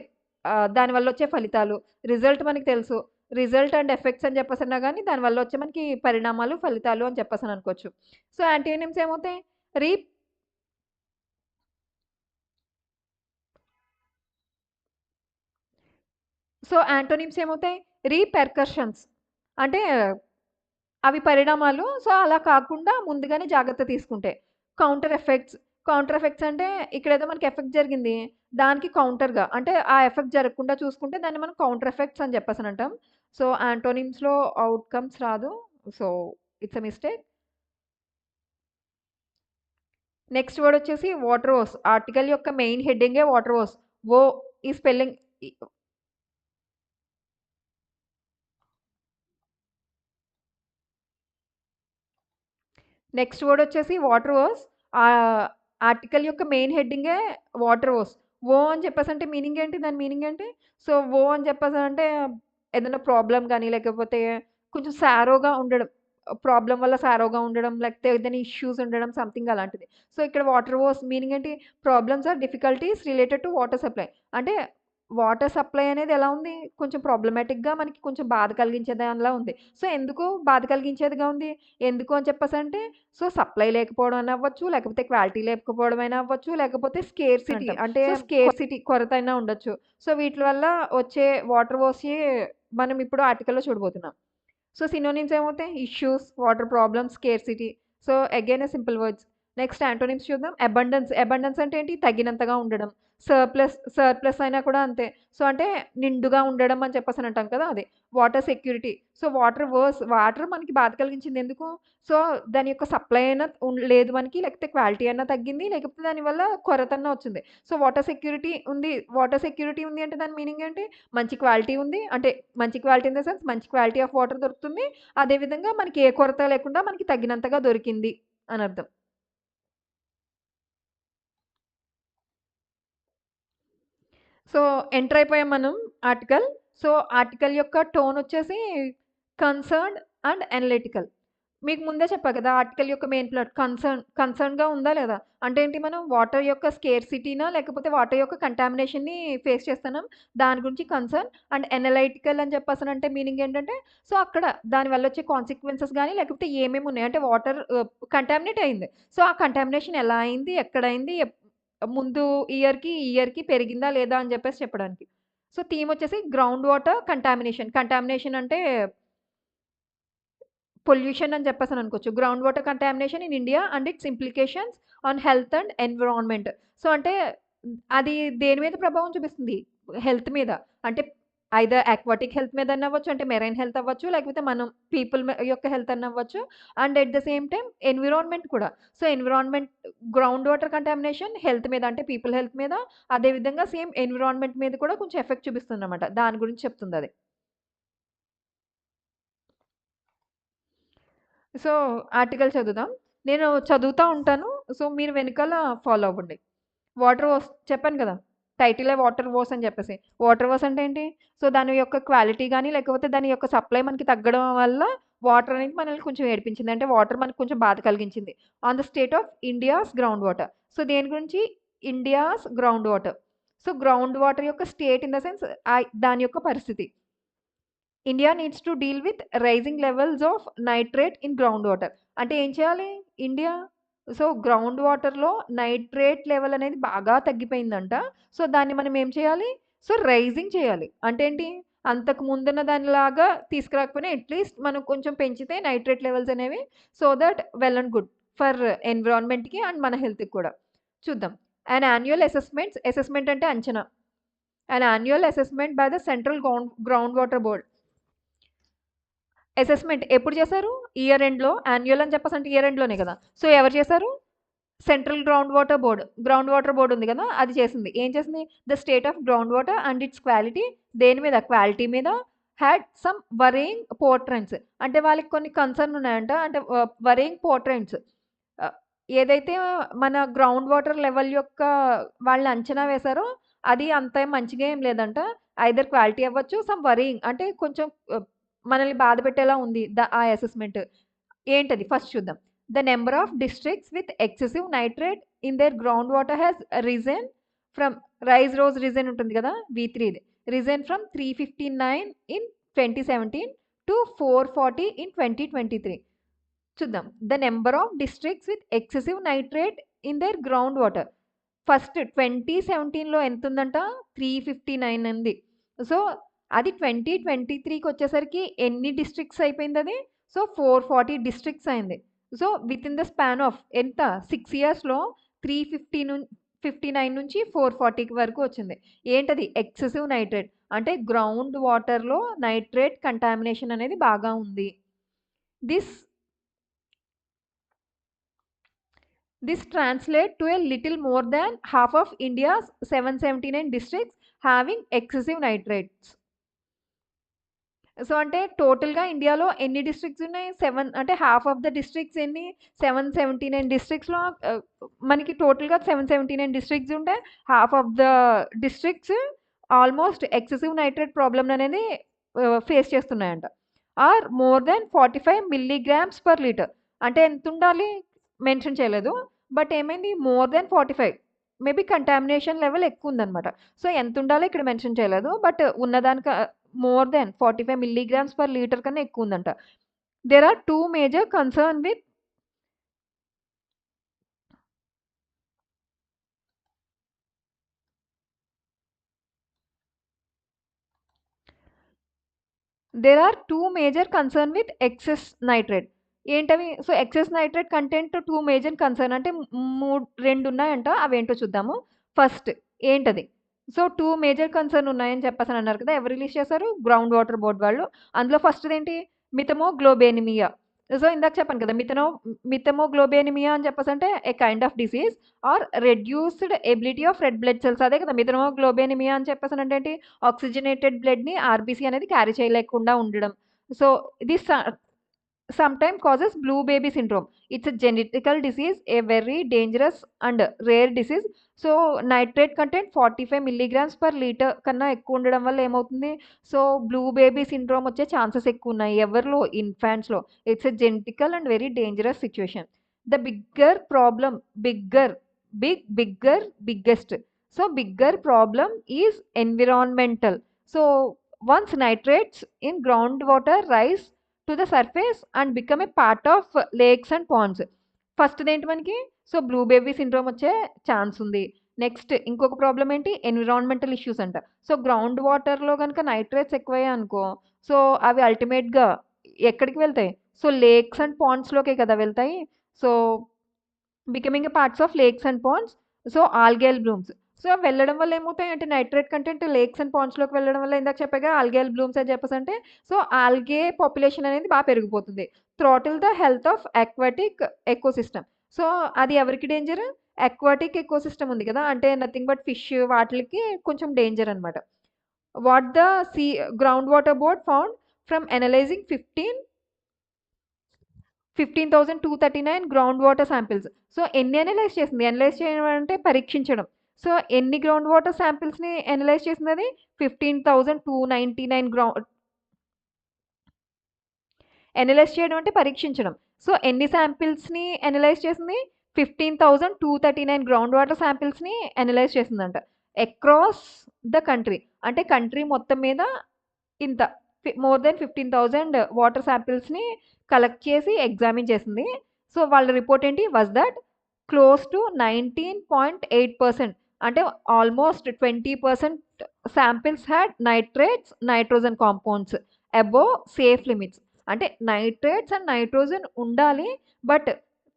దానివల్ల వచ్చే ఫలితాలు. రిజల్ట్ మనకు తెలుసు. రిజల్ట్ అండ్ ఎఫెక్ట్స్ అని చెప్పేసన్నా గానీ దానివల్ల వచ్చే మనకి పరిణామాలు, ఫలితాలు అని చెప్పేసని అనుకోవచ్చు. సో, యాంటోనిమ్స్ ఏమవుతాయి? రీప్ సో, యాంటోనిమ్స్ ఏమవుతాయి? రీపెర్కషన్స్. అంటే అవి పరిణామాలు. సో, అలా కాకుండా ముందుగానే జాగ్రత్త తీసుకుంటే. Counter effects. కౌంటర్ ఎఫెక్ట్స్ అంటే ఇక్కడేదో మనకి ఎఫెక్ట్ జరిగింది. దానికి కౌంటర్‌గా అంటే ఆ ఎఫెక్ట్ జరగకుండా చూసుకుంటే దాన్ని మనం కౌంటర్ ఎఫెక్ట్స్ అని చెప్పేసనంటాం. సో, యాంటోనిమ్స్‌లో ఔట్‌కమ్స్ రాదు. So, it's a mistake. Next word వచ్చేసి వాటర్ వోస్. ఆర్టికల్ యొక్క మెయిన్ హెడ్డింగే వాటర్ వోస్. వో ఈ స్పెల్లింగ్ ఇ నెక్స్ట్ వర్డ్ వచ్చేసి వాటర్ వోస్. ఆర్టికల్ యొక్క మెయిన్ హెడ్డింగే వాటర్ వోస్. వో అని చెప్పేసంటే మీనింగ్ ఏంటి? దాని మీనింగ్ ఏంటి? సో, వో అని చెప్పేసనంటే ఏదైనా ప్రాబ్లమ్ గాని, లేకపోతే కొంచెం సారోగా ఉండడం. ప్రాబ్లమ్ వల్ల సారోగా ఉండడం, లేకపోతే ఏదైనా ఇష్యూస్ ఉండడం సంథింగ్ అలాంటిది. సో, ఇక్కడ వాటర్ వోస్ మీనింగ్ ఏంటి? Problems or difficulties related to water supply. అంటే వాటర్ సప్లై అనేది ఎలా ఉంది? కొంచెం ప్రాబ్లమాటిక్‌గా మనకి కొంచెం బాధ కలిగించే దానిలా ఉంది. సో, ఎందుకు బాధ కలిగించేదిగా ఉంది? ఎందుకు అని చెప్పేసంటే సో, సప్లై లేకపోవడం అని అవ్వచ్చు, లేకపోతే క్వాలిటీ లేకపోవడం అయినా అవ్వచ్చు, లేకపోతే స్కేర్సిటీ అంటాం. అంటే స్కేర్సిటీ కొరత అయినా ఉండొచ్చు. సో, వీట్లి వల్ల వచ్చే వాటర్ వాష్‌యే మనం ఇప్పుడు ఆర్టికల్‌లో చూడబోతున్నాం. సో, సినోనిమ్స్ ఏమవుతాయి? Issues, water problems, scarcity. So, again simple words. Next antonyms చూద్దాం. అబండెన్స్. అబండెన్స్ అంటే ఏంటి? తగినంతగా ఉండడం. సర్ప్లస్ అయినా కూడా అంతే. సో, అంటే నిండుగా ఉండడం అని చెప్పేసని అంటాం కదా! అది. Water security. సో, వాటర్ మనకి బాధ కలిగించింది ఎందుకు? సో, దాని యొక్క సప్లై అయినా లేదు మనకి, లేకపోతే క్వాలిటీ అన్నా తగ్గింది, లేకపోతే దానివల్ల కొరతన్నా వచ్చింది. సో, వాటర్ సెక్యూరిటీ ఉంది అంటే దాని మీనింగ్ ఏంటి? మంచి క్వాలిటీ ఉంది. అంటే మంచి క్వాలిటీ ఇన్ ద సెన్స్ మంచి క్వాలిటీ ఆఫ్ వాటర్ దొరుకుతుంది. అదే విధంగా మనకి ఏ కొరత లేకుండా మనకి తగినంతగా దొరికింది అనర్థం. సో, ఎంటర్ అయిపోయాం మనం ఆర్టికల్. సో, ఆర్టికల్ యొక్క టోన్ వచ్చేసి కన్సర్న్డ్ అండ్ అనలిటికల్. మీకు ముందే చెప్పా కదా! ఆర్టికల్ యొక్క మెయిన్ ప్లాట్ కన్సర్న్‌గా ఉందా లేదా? అంటే ఏంటి మనం వాటర్ యొక్క స్కేర్సిటీనా లేకపోతే వాటర్ యొక్క కంటామినేషన్‌ని ఫేస్ చేస్తున్నాం. దాని గురించి కన్సర్న్ అండ్ అనలైటికల్ అని చెప్పేసనంటే మీనింగ్ ఏంటంటే సో, అక్కడ దాని వల్ల వచ్చే కాన్సిక్వెన్సెస్ గాని లేకపోతే ఏమేమి ఉన్నాయి అంటే వాటర్ కంటామినేట్ అయింది. సో, ఆ కంటామినేషన్ ఎలా అయింది? ఎక్కడయింది? ముందు ఈ ఇయర్‌కి పెరిగిందా లేదా అని చెప్పేసి చెప్పడానికి. సో, థీమ్ వచ్చేసి గ్రౌండ్ వాటర్ కంటామినేషన్. కంటామినేషన్ అంటే పొల్యూషన్ అని చెప్పేసని అనుకోవచ్చు. Ground water contamination in India and it's implications on health and environment. So, అంటే అది దేని మీద ప్రభావం చూపిస్తుంది? హెల్త్ మీద. అంటే ఐదర్ అక్వాటిక్ హెల్త్ మీదన్నా అవ్వచ్చు, అంటే మెరైన్ హెల్త్ అవ్వచ్చు, లేకపోతే మనం యొక్క హెల్త్ అన్నా అవ్వచ్చు. And at the same time environment కూడా. So, environment ground water contamination health మీద అంటే పీపుల్ హెల్త్ మీద, అదే విధంగా సేమ్ ఎన్విరాన్మెంట్ మీద కూడా కొంచెం ఎఫెక్ట్ చూపిస్తుందన్నమాట. దాని గురించి చెప్తుందది. సో, ఆర్టికల్ చదువుదాం. నేను చదువుతా ఉంటాను. సో, మీరు వెనకాల ఫాలో అవ్వండి. వాటర్ వాష్ చెప్పాను కదా! టైటిలే వాటర్ వాష్ అని చెప్పేసి. వాటర్ వాష్ అంటే ఏంటి? సో, దాని యొక్క క్వాలిటీ గాని, లేకపోతే దాని యొక్క సప్లై మనకి తగ్గడం వల్ల వాటర్ అనేది మనల్ని కొంచెం ఏడిపించింది. అంటే వాటర్ మనకు కొంచెం బాధ కలిగించింది. On the state of India's ground water. So, దేని గురించి? India's ground water. So, ground water యొక్క స్టేట్ ఇన్ ద సెన్స్ దాని యొక్క పరిస్థితి. India needs to deal with rising levels of nitrate in ground water. అంటే ఏం చేయాలి ఇండియా? సో, గ్రౌండ్ వాటర్‌లో నైట్రేట్ లెవెల్ అనేది బాగా తగ్గిపోయిందంట. సో, దాన్ని మనం ఏం చేయాలి? సో రైజింగ్ చేయాలి అంటే ఏంటి, అంతకు ముందున్న దానిలాగా తీసుకురాకపోయినా అట్లీస్ట్ మనం కొంచెం పెంచితే నైట్రేట్ లెవెల్స్ అనేవి, so that well and good for ఎన్విరాన్మెంట్కి అండ్ మన హెల్త్కి కూడా. చూద్దాం. అండ్ యాన్యువల్ అసెస్మెంట్ అంటే అంచనా. And annual assessment by the central ground water board. Assessment ఎప్పుడు చేశారు? ఇయర్ ఎండ్లో. యాన్యువల్ అని చెప్పేసి అంటే ఇయర్ ఎండ్లోనే కదా. సో ఎవరు చేశారు? సెంట్రల్ గ్రౌండ్ వాటర్ బోర్డ్ ఉంది కదా, అది చేసింది. ఏం చేసింది? The state of ground water and it's quality. దేని మీద? క్వాలిటీ మీద. హ్యాడ్ సమ్ వరింగ్ పోర్ట్రెంట్స్, అంటే వాళ్ళకి కొన్ని కన్సర్న్ ఉన్నాయంట. అంటే వరింగ్ పోర్ట్రెంట్స్ ఏదైతే మన గ్రౌండ్ వాటర్ లెవెల్ యొక్క వాళ్ళు అంచనా వేశారో అది అంత మంచిగా ఏం లేదంట. ఐదర్ క్వాలిటీ అవ్వచ్చు, సమ్ వరింగ్ అంటే కొంచెం మనల్ని బాధ పెట్టేలా ఉంది ఆ అసెస్మెంట్. ఏంటది? ఫస్ట్ చూద్దాం. The number of districts with excessive nitrate in their ground water has risen from risen ఉంటుంది కదా, V3 risen from 359 in 2017 to 440 in 2023. చూద్దాం. The number of districts with excessive nitrate in their ground water first 2017లో ఎంత ఉందంట? 359 ఉంది. So అది 2023కి వచ్చేసరికి ఎన్ని డిస్ట్రిక్ట్స్ అయిపోయింది అది? సో 440 డిస్ట్రిక్ట్స్ అయింది. So with in the span of ఎంత? 6 ఇయర్స్లో 359 నుంచి 440 వరకు వచ్చింది. ఏంటది? ఎక్సెసివ్ నైట్రేట్ అంటే గ్రౌండ్ వాటర్లో నైట్రేట్ కంటామినేషన్ అనేది బాగా ఉంది. This translates to a little more than half of India's 779 districts having excessive nitrates. So అంటే టోటల్గా ఇండియాలో ఎన్ని డిస్ట్రిక్ట్స్ ఉన్నాయి? 7 అంటే హాఫ్ ఆఫ్ ద డిస్ట్రిక్ట్స్ ఎన్ని? 779 డిస్ట్రిక్ట్స్లో మనకి టోటల్గా 779 డిస్ట్రిక్ట్స్ ఉంటే half of the districts almost excessive nitrate problem అనేది ఫేస్ చేస్తున్నాయంట. Or more than 45 milligrams per liter. అంటే ఎంత ఉండాలి? మెన్షన్ చేయలేదు. బట్ ఏమైంది? More than 45. Maybe contamination level ఎక్కువ ఉందనమాట. సో ఎంత ఉండాలో ఇక్కడ మెన్షన్ చేయలేదు. బట్ ఉన్నదానికి more than 45 milligrams per liter కన్నా ఎక్కువ ఉందంట. There are 2 major concern with excess nitrate. ఏంటవి? So excess nitrate content 2 major concern అంటే 2 ఉన్నాయంట. అవేంటో చూద్దాము. ఫస్ట్ ఏంటది? సో 2 మేజర్ కన్సర్న్ ఉన్నాయని చెప్పేసి అన్నారు కదా. ఎవరు రిలీజ్ చేశారు? గ్రౌండ్ వాటర్ బోర్డ్ వాళ్ళు. అందులో ఫస్ట్‌ది ఏంటి? మిథమోగ్లోబినిమియా. సో ఇందాక చెప్పాను కదా, మిథమోగ్లోబినిమియా అని చెప్పేసి అంటే a kind of disease or reduced ability of red blood cells. అదే కదా మిథమోగ్లోబినిమియా అని చెప్పేసి అంటే ఏంటి? ఆక్సిజనేటెడ్ బ్లడ్‌ని ఆర్బీసీ అనేది క్యారీ చేయలేకుండా ఉండడం. So this sometimes causes blue baby syndrome. It's a genetical disease, a very dangerous and rare disease. So nitrate content 45 milligrams per liter కన్నా ఎక్కువ ఉండడం వల్ల ఏమవుతుంది? సో బ్లూ బేబీ సిండ్రోమ్ వచ్చే ఛాన్సెస్ ఎక్కువ ఉన్నాయి. ఎవరిలో? ఇన్ఫాంట్స్లో. It's a genetical and very dangerous situation. The biggest. So bigger problem is environmental. So once nitrates in groundwater rise to the surface and become a part of lakes and ponds. First ఏంటి మనకి? So blue baby syndrome వచ్చే chance ఉంది. Next ఇంకొక problem ఏంటి? Environmental issues అంట. So ground వాటర్లో కనుక nitrates ఎక్కువయ్యాయి అనుకో, సో అవి అల్టిమేట్గా ఎక్కడికి వెళ్తాయి? సో లేక్స్ అండ్ పాండ్స్లోకే కదా వెళ్తాయి. So becoming a parts of lakes and ponds. So algal blooms. So వెళ్ళడం వల్ల ఏమవుతాయి అంటే నైట్రేట్ కంటెంట్ లేక్స్ అండ్ పాండ్స్లోకి వెళ్ళడం వల్ల ఇందాక చెప్పాగా ఆల్గేల్ బ్లూమ్స్ అని చెప్పేసి అంటే సో ఆల్గే పాపులేషన్ అనేది బాగా పెరిగిపోతుంది. Throttle the health of aquatic ecosystem. So అది ఎవరికి డేంజర్? అక్వాటిక్ ఎకోసిస్టమ్ ఉంది కదా, అంటే నథింగ్ బట్ ఫిష్ వాటికి కొంచెం డేంజర్ అనమాట. What the ground water board found from analysing 15,239 ground water samples. So ఎన్ని అనలైజ్ చేసింది? అనలైజ్ చేయడం అంటే పరీక్షించడం. సో ఎన్ని గ్రౌండ్ వాటర్ శాంపిల్స్ని అనలైజ్ చేసింది? అది 15,299 అనలైజ్ చేయడం అంటే పరీక్షించడం. సో ఎన్ని శాంపిల్స్ని అనలైజ్ చేసింది? 15,239 గ్రౌండ్ వాటర్ శాంపిల్స్ని అనలైజ్ చేసిందంట. అక్రాస్ ద కంట్రీ అంటే కంట్రీ మొత్తం మీద ఇంత మోర్ దెన్ 15,000 వాటర్ శాంపిల్స్ని కలెక్ట్ చేసి ఎగ్జామిన్ చేసింది. సో వాళ్ళ రిపోర్ట్ ఏంటి? వాజ్ దట్ క్లోజ్ టు 19.8% అంటే almost 20% samples had nitrates, nitrogen compounds above safe limits. అంటే నైట్రేట్స్ అండ్ నైట్రోజన్ ఉండాలి. బట్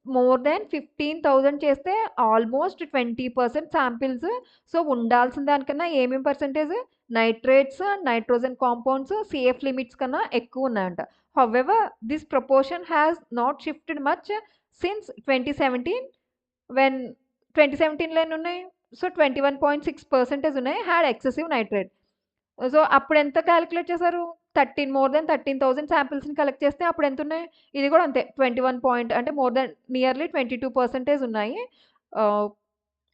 మోర్ దాన్ 15,000 చేస్తే ఆల్మోస్ట్ 20% శాంపిల్స్ సో ఉండాల్సిన దానికన్నా ఏమేం percentage nitrates and nitrogen compounds safe limits కన్నా ఎక్కువ ఉన్నాయంట. However this proportion has not shifted much since 2017 when 2017లో ఎన్ని ఉన్నాయి సో 21.6% ఉన్నాయి హ్యాడ్ ఎక్సెసివ్ నైట్రేట్. సో అప్పుడు ఎంత క్యాలిక్యులేట్ చేశారు 13,000 శాంపిల్స్ని కలెక్ట్ చేస్తే అప్పుడు ఎంత ఉన్నాయి ఇది కూడా అంతే 21 పాయింట్ అంటే మోర్ దాన్ నియర్లీ 22% ఉన్నాయి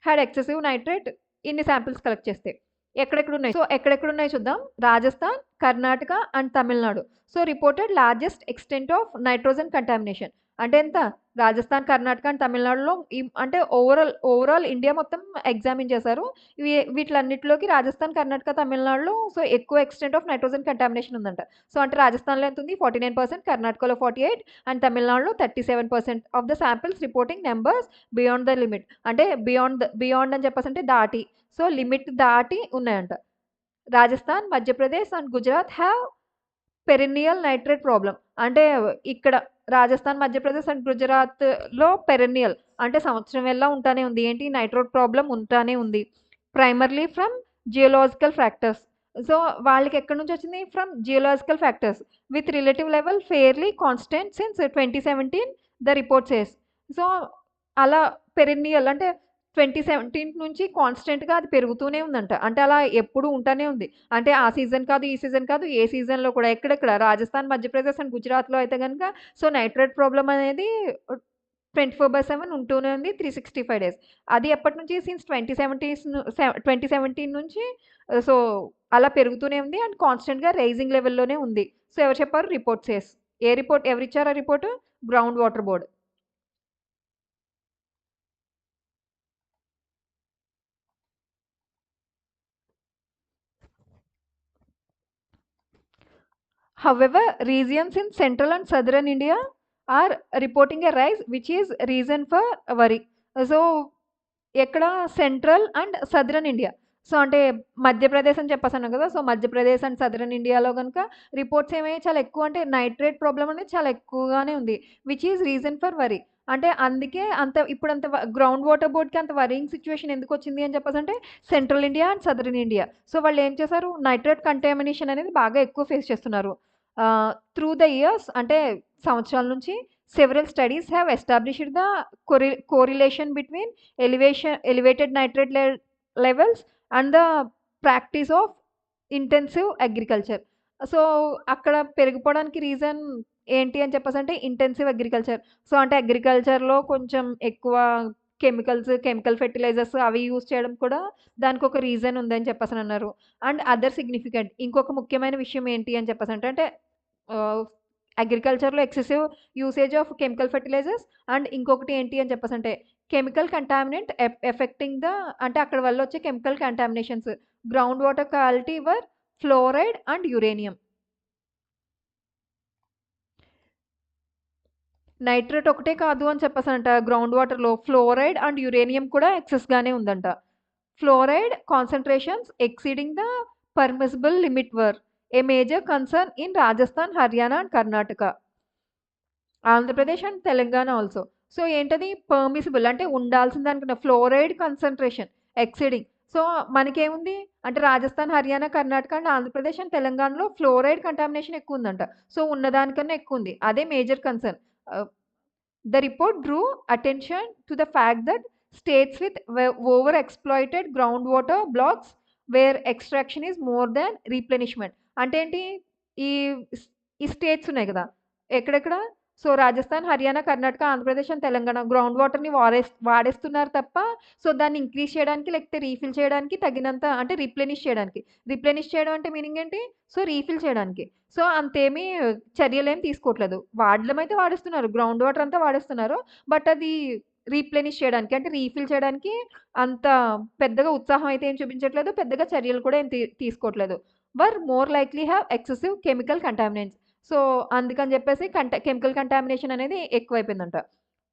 హ్యాడ్ ఎక్సెసివ్ నైట్రేట్ ఇన్ని శాంపిల్స్ కలెక్ట్ చేస్తే. ఎక్కడెక్కడ ఉన్నాయి సో ఎక్కడెక్కడ ఉన్నాయి చూద్దాం. Rajasthan, Karnataka and Tamil Nadu so reported largest extent of nitrogen contamination. అంటే ఎంత రాజస్థాన్, కర్ణాటక అండ్ తమిళనాడులో అంటే ఓవరాల్ ఇండియా మొత్తం ఎగ్జామిన్ చేశారు. వీటిలన్నిటిలోకి రాజస్థాన్, కర్ణాటక, తమిళనాడులో సో ఎక్కువ ఎక్స్టెంట్ ఆఫ్ నైట్రోజన్ కంటామినేషన్ ఉందంట. సో అంటే రాజస్థాన్లో ఎంత ఉంది 49%, కర్ణాటకలో 48 అండ్ తమిళనాడులో 37% of the samples reporting numbers beyond the limit. అంటే బియాండ్ అని చెప్పేసి అంటే దాటి సో లిమిట్ దాటి ఉన్నాయంట. Rajasthan, Madhya Pradesh and Gujarat have perineal nitrate problem. అంటే ఇక్కడ రాజస్థాన్, మధ్యప్రదేశ్ అండ్ గుజరాత్లో పెరినియల్ అంటే సంవత్సరం వెళ్ళా ఉంటానే ఉంది. ఏంటి నైట్రేట్ ప్రాబ్లం ఉంటానే ఉంది. Primarily from geological factors. So వాళ్ళకి ఎక్కడి నుంచి వచ్చింది from geological factors with relative level fairly constant since 2017 the report says. So అలా పెరినియల్ అంటే 2017 నుంచి కాన్స్టెంట్గా అది పెరుగుతూనే ఉందంట. అంటే అలా ఎప్పుడు ఉంటానే ఉంది. అంటే ఆ సీజన్ కాదు, ఈ సీజన్ కాదు, ఏ సీజన్లో కూడా ఎక్కడెక్కడ రాజస్థాన్, మధ్యప్రదేశ్ అండ్ గుజరాత్లో అయితే కనుక సో నైట్రేట్ ప్రాబ్లం అనేది 24/7 ఉంటూనే ఉంది 365 డేస్. అది ఎప్పటి నుంచి సిన్స్ 2017 నుంచి సో అలా పెరుగుతూనే ఉంది అండ్ కాన్స్టెంట్గా రైజింగ్ లెవెల్లోనే ఉంది. సో ఎవరు చెప్పారు రిపోర్ట్ సేస్. ఎవరు ఇచ్చారు ఆ report ground water board. However, regions in central and southern India are reporting a rise, which is reason for worry. So, ఎక్కడ central and southern India so అంటే మధ్యప్రదేశ్ అని చెప్పేసాను కదా. సో మధ్యప్రదేశ్ అండ్ సదరన్ ఇండియాలో కనుక రిపోర్ట్స్ ఏమయ్యాయి చాలా ఎక్కువ అంటే నైట్రేట్ ప్రాబ్లం అనేది చాలా ఎక్కువగానే ఉంది. Which is reason for worry. అంటే అందుకే ఇప్పుడు అంత గ్రౌండ్ వాటర్ బోర్డ్కి అంత వరింగ్ సిచ్యువేషన్ ఎందుకు వచ్చింది అని చెప్పేసి అంటే central India and southern India so వాళ్ళు ఏం చేశారు నైట్రేట్ కంటామినేషన్ అనేది బాగా ఎక్కువ ఫేస్ చేస్తున్నారు. త్రూ ద ఇయర్స్ అంటే సంవత్సరాల నుంచి several studies have established the correlation between elevated nitrate levels and the practice of intensive agriculture. So అక్కడ పెరిగిపోవడానికి రీజన్ ఏంటి అని చెప్పేసి అంటే ఇంటెన్సివ్ అగ్రికల్చర్. సో అంటే అగ్రికల్చర్లో కొంచెం ఎక్కువ కెమికల్ ఫెర్టిలైజర్స్ అవి యూజ్ చేయడం కూడా దానికి ఒక రీజన్ ఉందని చెప్పేసి అన్నారు. అండ్ అదర్ సిగ్నిఫికెంట్ ఇంకొక ముఖ్యమైన విషయం ఏంటి అని చెప్పేసి అంటే అగ్రికల్చర్లో excessive usage of chemical fertilisers and ఇంకొకటి ఏంటి అని చెప్పేసి అంటే కెమికల్ కంటామినెంట్ ఎఫెక్టింగ్ ద అంటే అక్కడ వల్ల వచ్చే chemical contaminations ground water quality were fluoride and uranium. Nitrate ఒకటే కాదు అని చెప్పేసి అంట గ్రౌండ్ వాటర్లో ఫ్లోరైడ్ అండ్ యురేనియం కూడా ఎక్సెస్గానే ఉందంట. Fluoride concentrations exceeding the permissible limit were a major concern in Rajasthan, Haryana and Karnataka, Andhra Pradesh and Telangana also. So ఏంటది పర్మిసిబుల్ అంటే ఉండాల్సింది అనుకున్న ఫ్లోరైడ్ కన్సన్ట్రేషన్ ఎక్సీడింగ్. సో మనకేముంది అంటే రాజస్థాన్, హర్యానా, కర్ణాటక అండ్ ఆంధ్రప్రదేశ్ అండ్ తెలంగాణలో ఫ్లోరైడ్ కంటామినేషన్ ఎక్కువ ఉందంట. సో ఉన్నదానికన్నా ఎక్కువ ఉంది అదే major concern. The report drew attention to the fact that states with over-exploited groundwater blocks where extraction is more than replenishment. అంటే ఏంటి ఈ స్టేట్స్ ఉన్నాయి కదా ఎక్కడెక్కడ so Rajasthan, Haryana, Karnataka, Andhra Pradesh and Telangana ground వాటర్ని వాడేస్తున్నారు తప్ప సో దాన్ని ఇంక్రీజ్ చేయడానికి లేకపోతే రీఫిల్ చేయడానికి తగినంత అంటే రిప్లెనిష్ చేయడం అంటే మీనింగ్ ఏంటి సో రీఫిల్ చేయడానికి సో అంతేమీ చర్యలేం తీసుకోవట్లేదు. వాడడం అయితే వాడేస్తున్నారు గ్రౌండ్ వాటర్ అంతా వాడేస్తున్నారు బట్ అది రీప్లెనిష్ చేయడానికి అంటే రీఫిల్ చేయడానికి అంత పెద్దగా ఉత్సాహం అయితే ఏం చూపించట్లేదు, పెద్దగా చర్యలు కూడా ఏం తీసుకోవట్లేదు. Were more likely have excessive chemical contaminants. So అందుకని చెప్పేసి కెమికల్ కంటామినేషన్ అనేది ఎక్కువైపోయిందంట.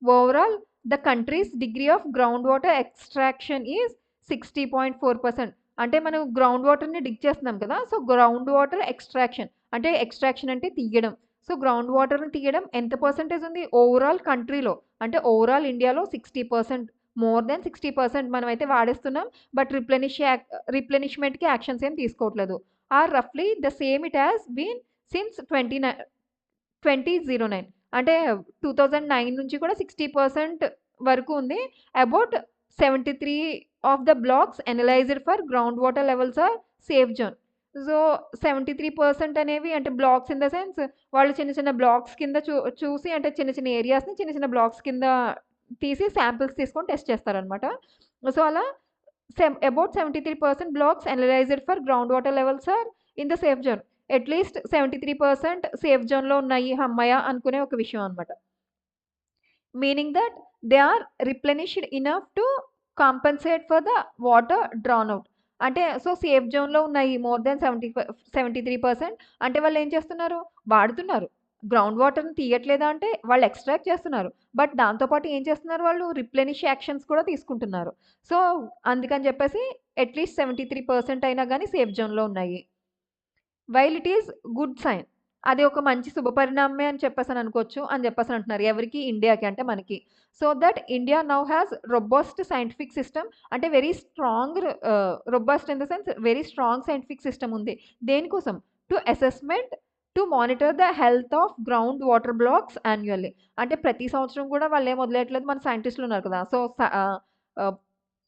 Overall the country's degree of ground water extraction is 60.4%. అంటే మనం గ్రౌండ్ వాటర్‌ని డిగ్ చేస్తున్నాం కదా! సో, గ్రౌండ్ వాటర్ ఎక్స్ట్రాక్షన్ అంటే ఎక్స్ట్రాక్షన్ అంటే తీయడం. సో, గ్రౌండ్ వాటర్‌ని తీయడం ఎంత పర్సెంటేజ్ ఉంది? ఓవరాల్ కంట్రీలో అంటే ఓవరాల్ ఇండియాలో 60% మోర్ దాన్ 60% మనమైతే వాడేస్తున్నాం. బట్ రిప్లెనిష్‌మెంట్‌కి యాక్షన్స్ ఏం తీసుకోవట్లేదు. ఆర్ రఫ్‌లీ the same it has been since 2009 అంటే 2009 నుంచి కూడా 60% వరకు ఉంది. About 73 of the blocks analysed for ground water levels are safe zone. So, 73% అనేవి అంటే బ్లాక్స్ ఇన్ ద సెన్స్ వాళ్ళు చిన్న చిన్న బ్లాక్స్ కింద చూసి అంటే చిన్న చిన్న ఏరియాస్‌ని చిన్న చిన్న బ్లాక్స్ కింద తీసి శాంపిల్స్ తీసుకొని టెస్ట్ చేస్తారనమాట. సో, అలా about 73% blocks analysed for ground water levels are in the safe zone. At least 73% safe జోన్‌లో ఉన్నాయి హమ్మయ్య! అనుకునే ఒక విషయం అనమాట. Meaning that they are replenished enough to compensate for the water drawn out. అంటే సో, సేఫ్ జోన్‌లో ఉన్నాయి మోర్ దాన్ 73% అంటే వాళ్ళేం చేస్తున్నారు? వాడుతున్నారు. గ్రౌండ్ వాటర్‌ని తీయట్లేదా అంటే వాళ్ళు ఎక్స్ట్రాక్ట్ చేస్తున్నారు. బట్ దాంతో పాటు ఏం చేస్తున్నారు వాళ్ళు? రిప్లెనిష్ యాక్షన్స్ కూడా తీసుకుంటున్నారు. సో, అందుకని చెప్పేసి అట్‌లీస్ట్ 73% అయినా గాని సేఫ్ జోన్‌లో ఉన్నాయి. While it is good sign. అది ఒక మంచి శుభపరిణామమే అని చెప్పేసననుకోవచ్చు అని చెప్పేసనంటున్నారు. ఎవరికి? ఇండియాకి అంటే మనకి. So that India now has robust scientific system అంటే very strong robust in the sense very strong scientific system ఉంది. దేనికోసం? To assessment to monitor the health of ground water blocks annually. అంటే ప్రతి సంవత్సరం కూడా వాళ్ళేం వదిలేయట్లేదు మన సైంటిస్టులు ఉన్నారు కదా! సో,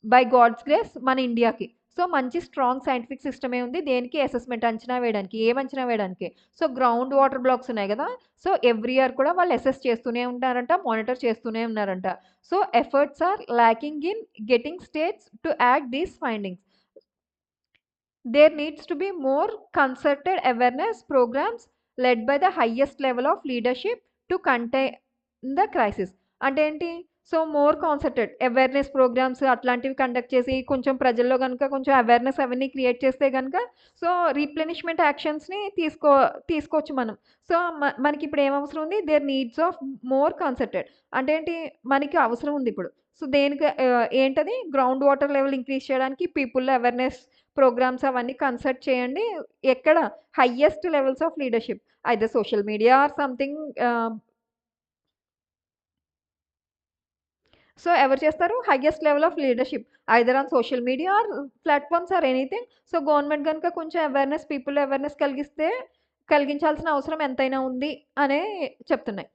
బై గాడ్స్ గ్రేస్ మన ఇండియాకి. సో, మంచి స్ట్రాంగ్ సైంటిఫిక్ సిస్టమే ఉంది. దేనికి? అసెస్మెంట్ అంచనా వేయడానికి. ఏం అంచనా వేయడానికి? సో, గ్రౌండ్ వాటర్ బ్లాక్స్ ఉన్నాయి గదా! సో, ఎవ్రీ ఇయర్ కూడా వాళ్ళు అసెస్ చేస్తూనే ఉంటారంట. మానిటర్ చేస్తూనే ఉన్నారంట. So, efforts are lacking in getting states to add these findings. There needs to be more concerted awareness programs led by the highest level of leadership to contain the crisis. అంటే ఏంటి? So, more కాన్సర్టెడ్ awareness programmes అట్లాంటివి conduct చేసి కొంచెం ప్రజల్లో గనుక కొంచెం awareness అవన్నీ create చేస్తే గనుక సో, రీప్లెనిష్‌మెంట్ యాక్షన్స్‌ని తీసుకోవచ్చు మనం. సో, మనకిప్పుడు ఏం అవసరం ఉంది? దేర్ నీడ్స్ ఆఫ్ మోర్ కాన్సర్టెడ్ అంటే ఏంటి? మనకి అవసరం ఉందిప్పుడు. సో, దేనికి ఏంటది? గ్రౌండ్ వాటర్ లెవెల్ ఇంక్రీజ్ చేయడానికి పీపుల్‌లో అవేర్‌నెస్ ప్రోగ్రామ్స్ అవన్నీ కన్సల్ట్ చేయండి. ఎక్కడ? Highest levels of leadership. Either social media or something so, ఎవరు చేస్తారు? Highest level of leadership. Either on social media or platforms or anything. So, government గనుక కొంచెం awareness పీపుల్‌లో awareness కలిగించాల్సిన అవసరం ఎంతైనా ఉంది అనే చెప్తున్నాయి.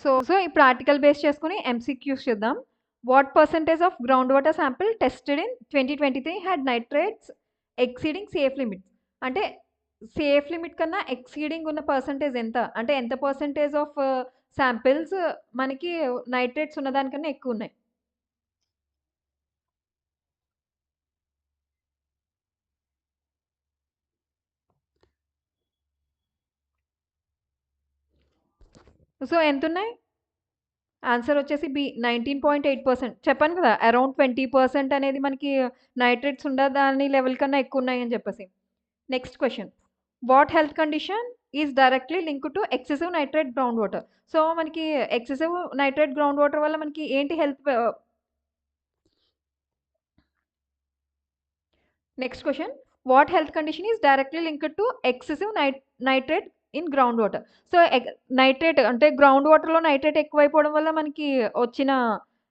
సో, ఇప్పుడు ఆర్టికల్ బేస్ చేసుకొని ఎంసీక్యూస్ చూద్దాం. What percentage of ground water sample tested in 2023 had nitrates exceeding safe limits. అంటే సేఫ్ లిమిట్ కన్నా ఎక్సీడింగ్ ఉన్న పర్సెంటేజ్ ఎంత? అంటే ఎంత పర్సెంటేజ్ ఆఫ్ శాంపిల్స్ మనకి నైట్రేట్స్ ఉన్నదానికన్నా ఎక్కువున్నాయి. సో, ఎంతున్నాయి? ఆన్సర్ వచ్చేసి బి 19.8%. చెప్పాను కదా! అరౌండ్ 20% అనేది మనకి నైట్రేట్స్ దాని లెవెల్ కన్నా ఎక్కువున్నాయని చెప్పేసి. Next question. What health condition is directly linked to excessive nitrate ground water. So, మనకి ఎక్సెసివ్ నైట్రేట్ గ్రౌండ్ వాటర్ వల్ల మనకి ఏంటి next question. What health condition is directly linked to excessive nitrate in ground water. So, nitrate అంటే ground వాటర్‌లో nitrate ఎక్కువైపోవడం వల్ల మనకి వచ్చిన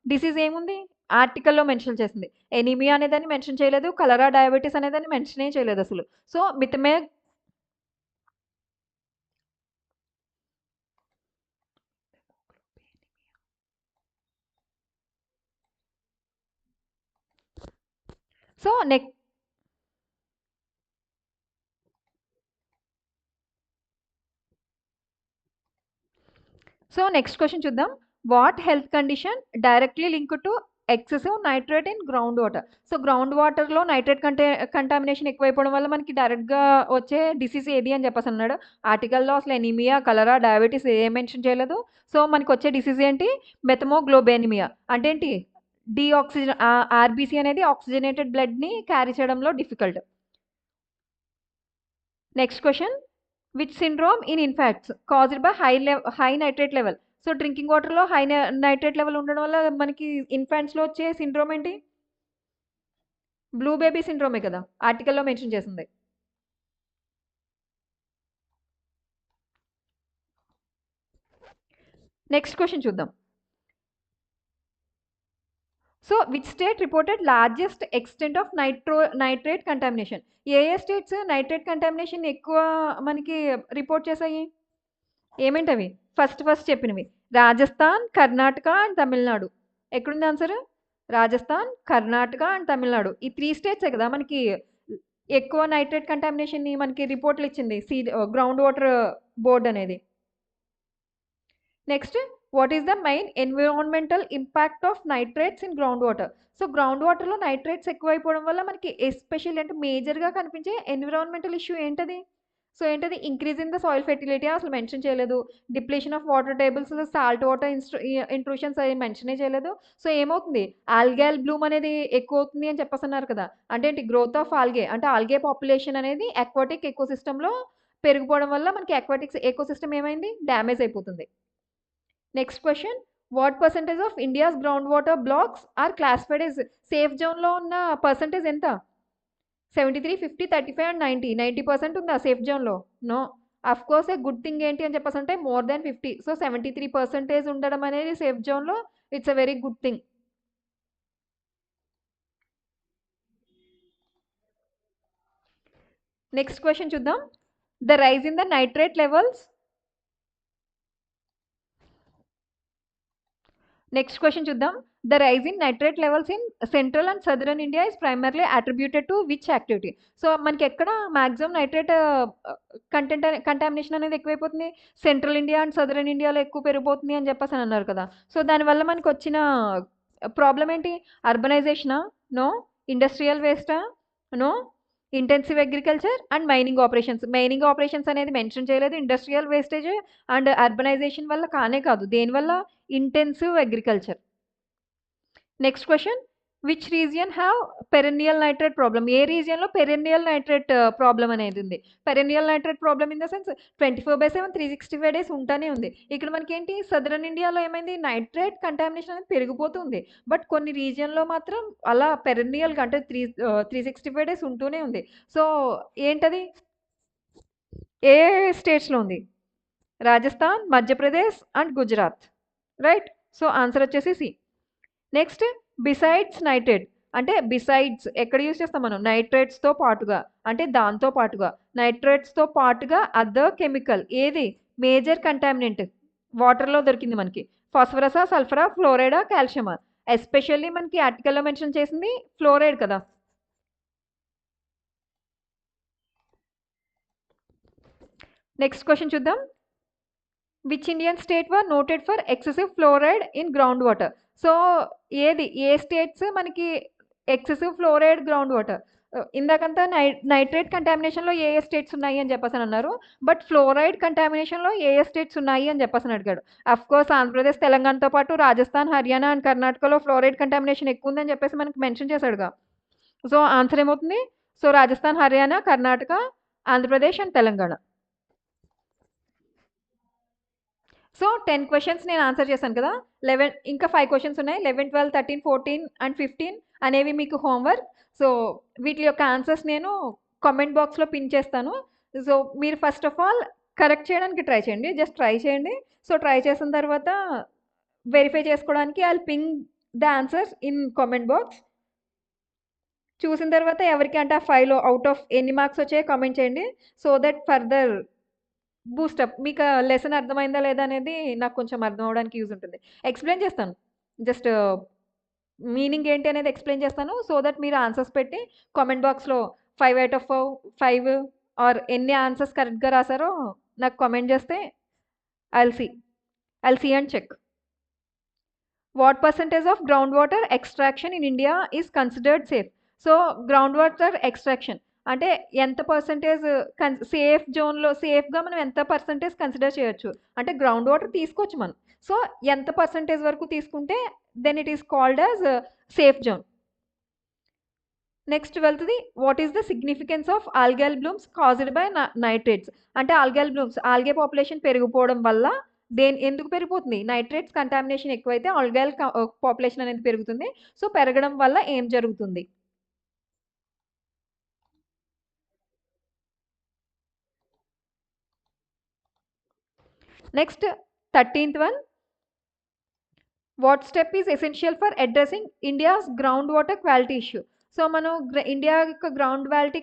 disease ఏముంది? ఆర్టికల్‌లో మెన్షన్ చేసింది. ఎనీమియా అనేదాన్ని మెన్షన్ చేయలేదు. కలరా, డయాబెటిస్ అనేదాన్ని మెన్షనే చేయలేదసలు. సో, మితమే సో, నెక్స్ట్ క్వెషన్ చూద్దాం. What health condition directly linked to excessive nitrate in ground water. So, ground వాటర్‌లో నైట్రేట్ కంటామినేషన్ ఎక్కువైపోవడం వల్ల మనకి డైరెక్ట్‌గా వచ్చే డిసీజ్ ఏది అని చెప్పేసన్నాడు. ఆర్టికల్‌లో అసలు ఎనీమియా, కలరా, డయాబెటిస్ ఏం మెన్షన్ చేయలేదు. సో, మనకొచ్చే డిసీజ్ ఏంటి? మెథమోగ్లోబినిమియా. అంటే ఏంటి? ఆర్బీసీ అనేది ఆక్సిజనేటెడ్ బ్లడ్‌ని క్యారీ చేయడంలో difficult. Next question. Which syndrome in infants caused by high nitrate level. So drinking వాటర్లో హై నైట్రేట్ లెవెల్ ఉండడం వల్ల మనకి ఇన్ఫాంట్స్లో వచ్చే సిండ్రోమ్ ఏంటి? బ్లూ బేబీ సిండ్రోమే కదా ఆర్టికల్లో మెన్షన్ చేసింది. నెక్స్ట్ క్వశ్చన్ చూద్దాం. So which state reported largest extent of nitrate contamination? A states nitrate contamination ఎక్కువ మనకి రిపోర్ట్ చేశాయి? ఏమేంటవి? ఫస్ట్ చెప్పినవి రాజస్థాన్, కర్ణాటక అండ్ తమిళనాడు. ఎక్కడుంది ఆన్సర్? రాజస్థాన్, కర్ణాటక అండ్ తమిళనాడు. ఈ 3 స్టేట్సే కదా మనకి ఎక్కువ నైట్రేట్ కంటామినేషన్ని మనకి రిపోర్ట్లు ఇచ్చింది గ్రౌండ్ వాటర్ బోర్డ్ అనేది. Next, what is the main environmental impact of nitrates in ground water? So ground వాటర్లో నైట్రేట్స్ ఎక్కువైపోవడం వల్ల మనకి ఎస్పెషల్లీ అంటే మేజర్గా కనిపించే ఎన్విరాన్మెంటల్ ఇష్యూ ఏంటది? సో ఏంటది? Increase in the soil fertility అసలు మెన్షన్ చేయలేదు. Depletion of water tables, salt water intrusions అవి మెన్షనే చేయలేదు. సో ఏమవుతుంది? ఆల్గల్ బ్లూమ్ అనేది ఎక్కువ అవుతుంది అని చెప్పేస్తున్నారు కదా. అంటే ఏంటి? గ్రోత్ ఆఫ్ ఆల్గే, అంటే ఆల్గే పాపులేషన్ అనేది అక్వాటిక్ ఎకోసిస్టంలో పెరిగిపోవడం వల్ల మనకి అక్వాటిక్ ఎకోసిస్టమ్ ఏమైంది? డ్యామేజ్ అయిపోతుంది. Next question, what percentage of India's ground water blocks are classified as safe జోన్లో ఉన్న పర్సెంటేజ్ ఎంత? 73, 50, 35 అండ్ 90% ఉందా సేఫ్ జోన్లో? No. Of course a good thing ఏంటి అని చెప్పేసి అంటే మోర్ దాన్ 50. సో 73% ఉండడం అనేది సేఫ్ జోన్లో it's a very good thing. Next question చూద్దాం. The rise in the nitrate levels. Next question చూద్దాం. The rise in nitrate levels in central and southern India is primarily attributed to which activity? So మనకి ఎక్కడ maximum nitrate contamination అనేది ఎక్కువైపోతుంది? Central India and southern ఇండియాలో ఎక్కువ పెరిగిపోతుంది అని చెప్పేసి అని అన్నారు కదా. సో దానివల్ల మనకు వచ్చిన ప్రాబ్లం ఏంటి? అర్బనైజేషనా? నో. ఇండస్ట్రియల్ వేస్టా? No. Intensive agriculture and mining operations. Mining operations అనేది మెన్షన్ చేయలేదు. ఇండస్ట్రియల్ వేస్టేజ్ అండ్ అర్బనైజేషన్ వల్ల కానే కాదు. దేనివల్ల? Intensive agriculture. Next question, which region have perennial nitrate problem? ఏ రీజియన్లో పెరెన్నియల్ నైట్రేట్ ప్రాబ్లం అనేది ఉంది? Perennial nitrate problem in the sense 24/7 365 days ఉంటానే ఉంది. ఇక్కడ మనకి ఏంటి? సదరన్ ఇండియాలో ఏమైంది? నైట్రేట్ కంటామినేషన్ అనేది పెరిగిపోతుంది. బట్ కొన్ని రీజియన్లో మాత్రం అలా పెరెన్నియల్గా అంటే 365 డేస్ ఉంటూనే ఉంది. సో ఏంటది? ఏ స్టేట్స్లో ఉంది? Rajasthan, Madhya Pradesh and Gujarat. Right. So answer వచ్చేసి సి. నెక్స్ట్, బిసైడ్స్ నైట్రేట్ అంటే బిసైడ్స్ ఎక్కడ యూజ్ చేస్తాం మనం? నైట్రేట్స్తో పాటుగా అంటే దాంతో పాటుగా నైట్రేట్స్తో పాటుగా అదర్ కెమికల్ ఏది మేజర్ కంటామినెంట్ వాటర్లో దొరికింది మనకి? ఫాస్ఫరసా, సల్ఫరా, ఫ్లోరైడా, కాల్షియమా? ఎస్పెషల్లీ మనకి ఆర్టికల్లో మెన్షన్ చేసింది ఫ్లోరైడ్ కదా. నెక్స్ట్ క్వశ్చన్ చూద్దాం. Which Indian state were noted for excessive fluoride in ground water? So ఏది? ఏ స్టేట్స్ మనకి excessive fluoride ground water? ఇందాకంతా nitrate కంటామినేషన్లో ఏ స్టేట్స్ ఉన్నాయి అని చెప్పేసి అన్నారు. బట్ ఫ్లోరైడ్ కంటామినేషన్లో ఏ స్టేట్స్ ఉన్నాయి అని చెప్పేసి అడిగాడు. అఫ్ కోర్స్ ఆంధ్రప్రదేశ్, తెలంగాణతో పాటు రాజస్థాన్, హర్యానా అండ్ కర్ణాటకలో ఫ్లోరైడ్ కంటామినేషన్ ఎక్కువ ఉందని చెప్పేసి మనకి మెన్షన్ చేశాడుగా. సో ఆన్సర్ ఏమవుతుంది? So Rajasthan, Haryana, Karnataka, Andhra Pradesh and Telangana. So 10 questions నేను ఆన్సర్ చేశాను కదా. 11 ఇంకా 5 క్వశ్చన్స్ ఉన్నాయి. 11, 12, 13, 14 అండ్ 15 అనేవి మీకు హోంవర్క్. సో వీటి యొక్క ఆన్సర్స్ నేను కామెంట్ బాక్స్లో పిన్ చేస్తాను. సో మీరు ఫస్ట్ ఆఫ్ ఆల్ కరెక్ట్ చేయడానికి ట్రై చేయండి. జస్ట్ ట్రై చేయండి. సో ట్రై చేసిన తర్వాత వెరిఫై చేసుకోవడానికి I ping the answers in comment box. చూసిన తర్వాత ఎవరికి అంటే ఆ 5లో అవుట్ ఆఫ్ ఎన్ని మార్క్స్ వచ్చాయో కామెంట్ చేయండి. సో దట్ ఫర్దర్ బూస్టప్ మీకు లెసన్ అర్థమైందా లేదా అనేది నాకు కొంచెం అర్థం అవ్వడానికి యూజ్ ఉంటుంది. ఎక్స్ప్లెయిన్ చేస్తాను. జస్ట్ మీనింగ్ ఏంటి అనేది ఎక్స్ప్లెయిన్ చేస్తాను. సో దట్ మీరు ఆన్సర్స్ పెట్టి కామెంట్ బాక్స్లో 5 out of 5 ఆర్ ఎన్ని ఆన్సర్స్ కరెక్ట్గా రాశారో నాకు కామెంట్ చేస్తే I'll see and check. What percentage of ground water extraction in India is considered safe? So ground water extraction అంటే ఎంత పర్సెంటేజ్ సేఫ్ జోన్లో సేఫ్గా మనం ఎంత పర్సెంటేజ్ కన్సిడర్ చేయొచ్చు అంటే గ్రౌండ్ వాటర్ తీసుకోవచ్చు మనం. సో ఎంత పర్సెంటేజ్ వరకు తీసుకుంటే then it is called as safe zone. Next 12థ్ what is the significance of algal blooms caused by nitrates. అంటే ఆల్గల్ బ్లూమ్స్ ఆల్గే పాపులేషన్ పెరిగిపోవడం వల్ల ఎందుకు పెరిగిపోతుంది? నైట్రేట్స్ కంటామినేషన్ ఎక్కువైతే ఆల్గల్ పాపులేషన్ అనేది పెరుగుతుంది. సో పెరగడం వల్ల ఏం జరుగుతుంది? Next 13th one, what step is essential for addressing India's ground water quality issue. So మనం ఇండియా యొక్క ground quality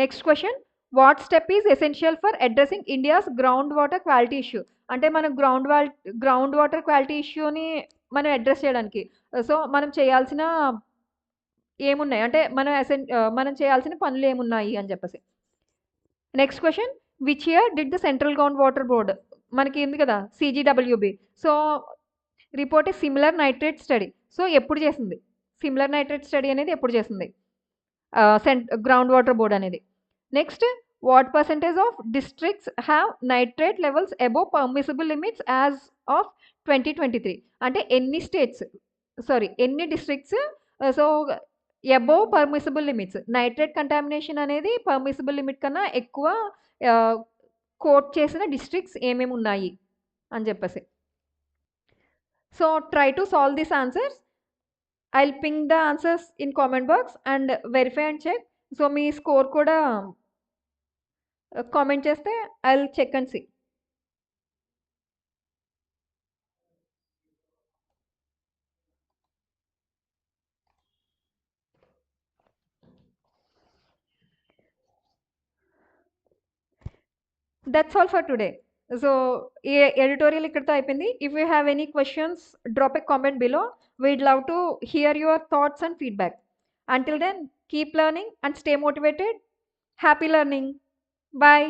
next question, what step is essential for addressing India's ground water quality issue. అంటే మన ground water quality ఇష్యూని మనం address చేయడానికి so మనం చేయాల్సిన ఏమున్నాయి అంటే మనం చేయాల్సిన పనులు ఏమున్నాయి అని చెప్పేసి. Next question, which year did the central ground water board, మనకి ఉంది కదా CGWB, సో రిపోర్ట్ ఏ సిమిలర్ నైట్రేట్ స్టడీ. సో ఎప్పుడు చేసింది సిమిలర్ నైట్రేట్ స్టడీ అనేది? ఎప్పుడు చేసింది గ్రౌండ్ వాటర్ బోర్డ్ అనేది? Next, what percentage of districts have nitrate levels above permissible limits as of 2023. అంటే ఎన్ని districts so above permissible limits, nitrate contamination అనేది permissible limit కన్నా ఎక్కువ కోట్ చేసిన డిస్ట్రిక్ట్స్ ఏమేమి ఉన్నాయి అని చెప్పేసి. So try to solve this answers. I'll ping the answers in comment box and verify and check. So me score కూడా comment చేస్తే I'll check and see. That's all for today. So ఈ editorial ఇక్కడితో అయిపోయింది. If you have any questions drop a comment below. We'd love to hear your thoughts and feedback. Until then, keep learning and stay motivated. Happy learning. Bye.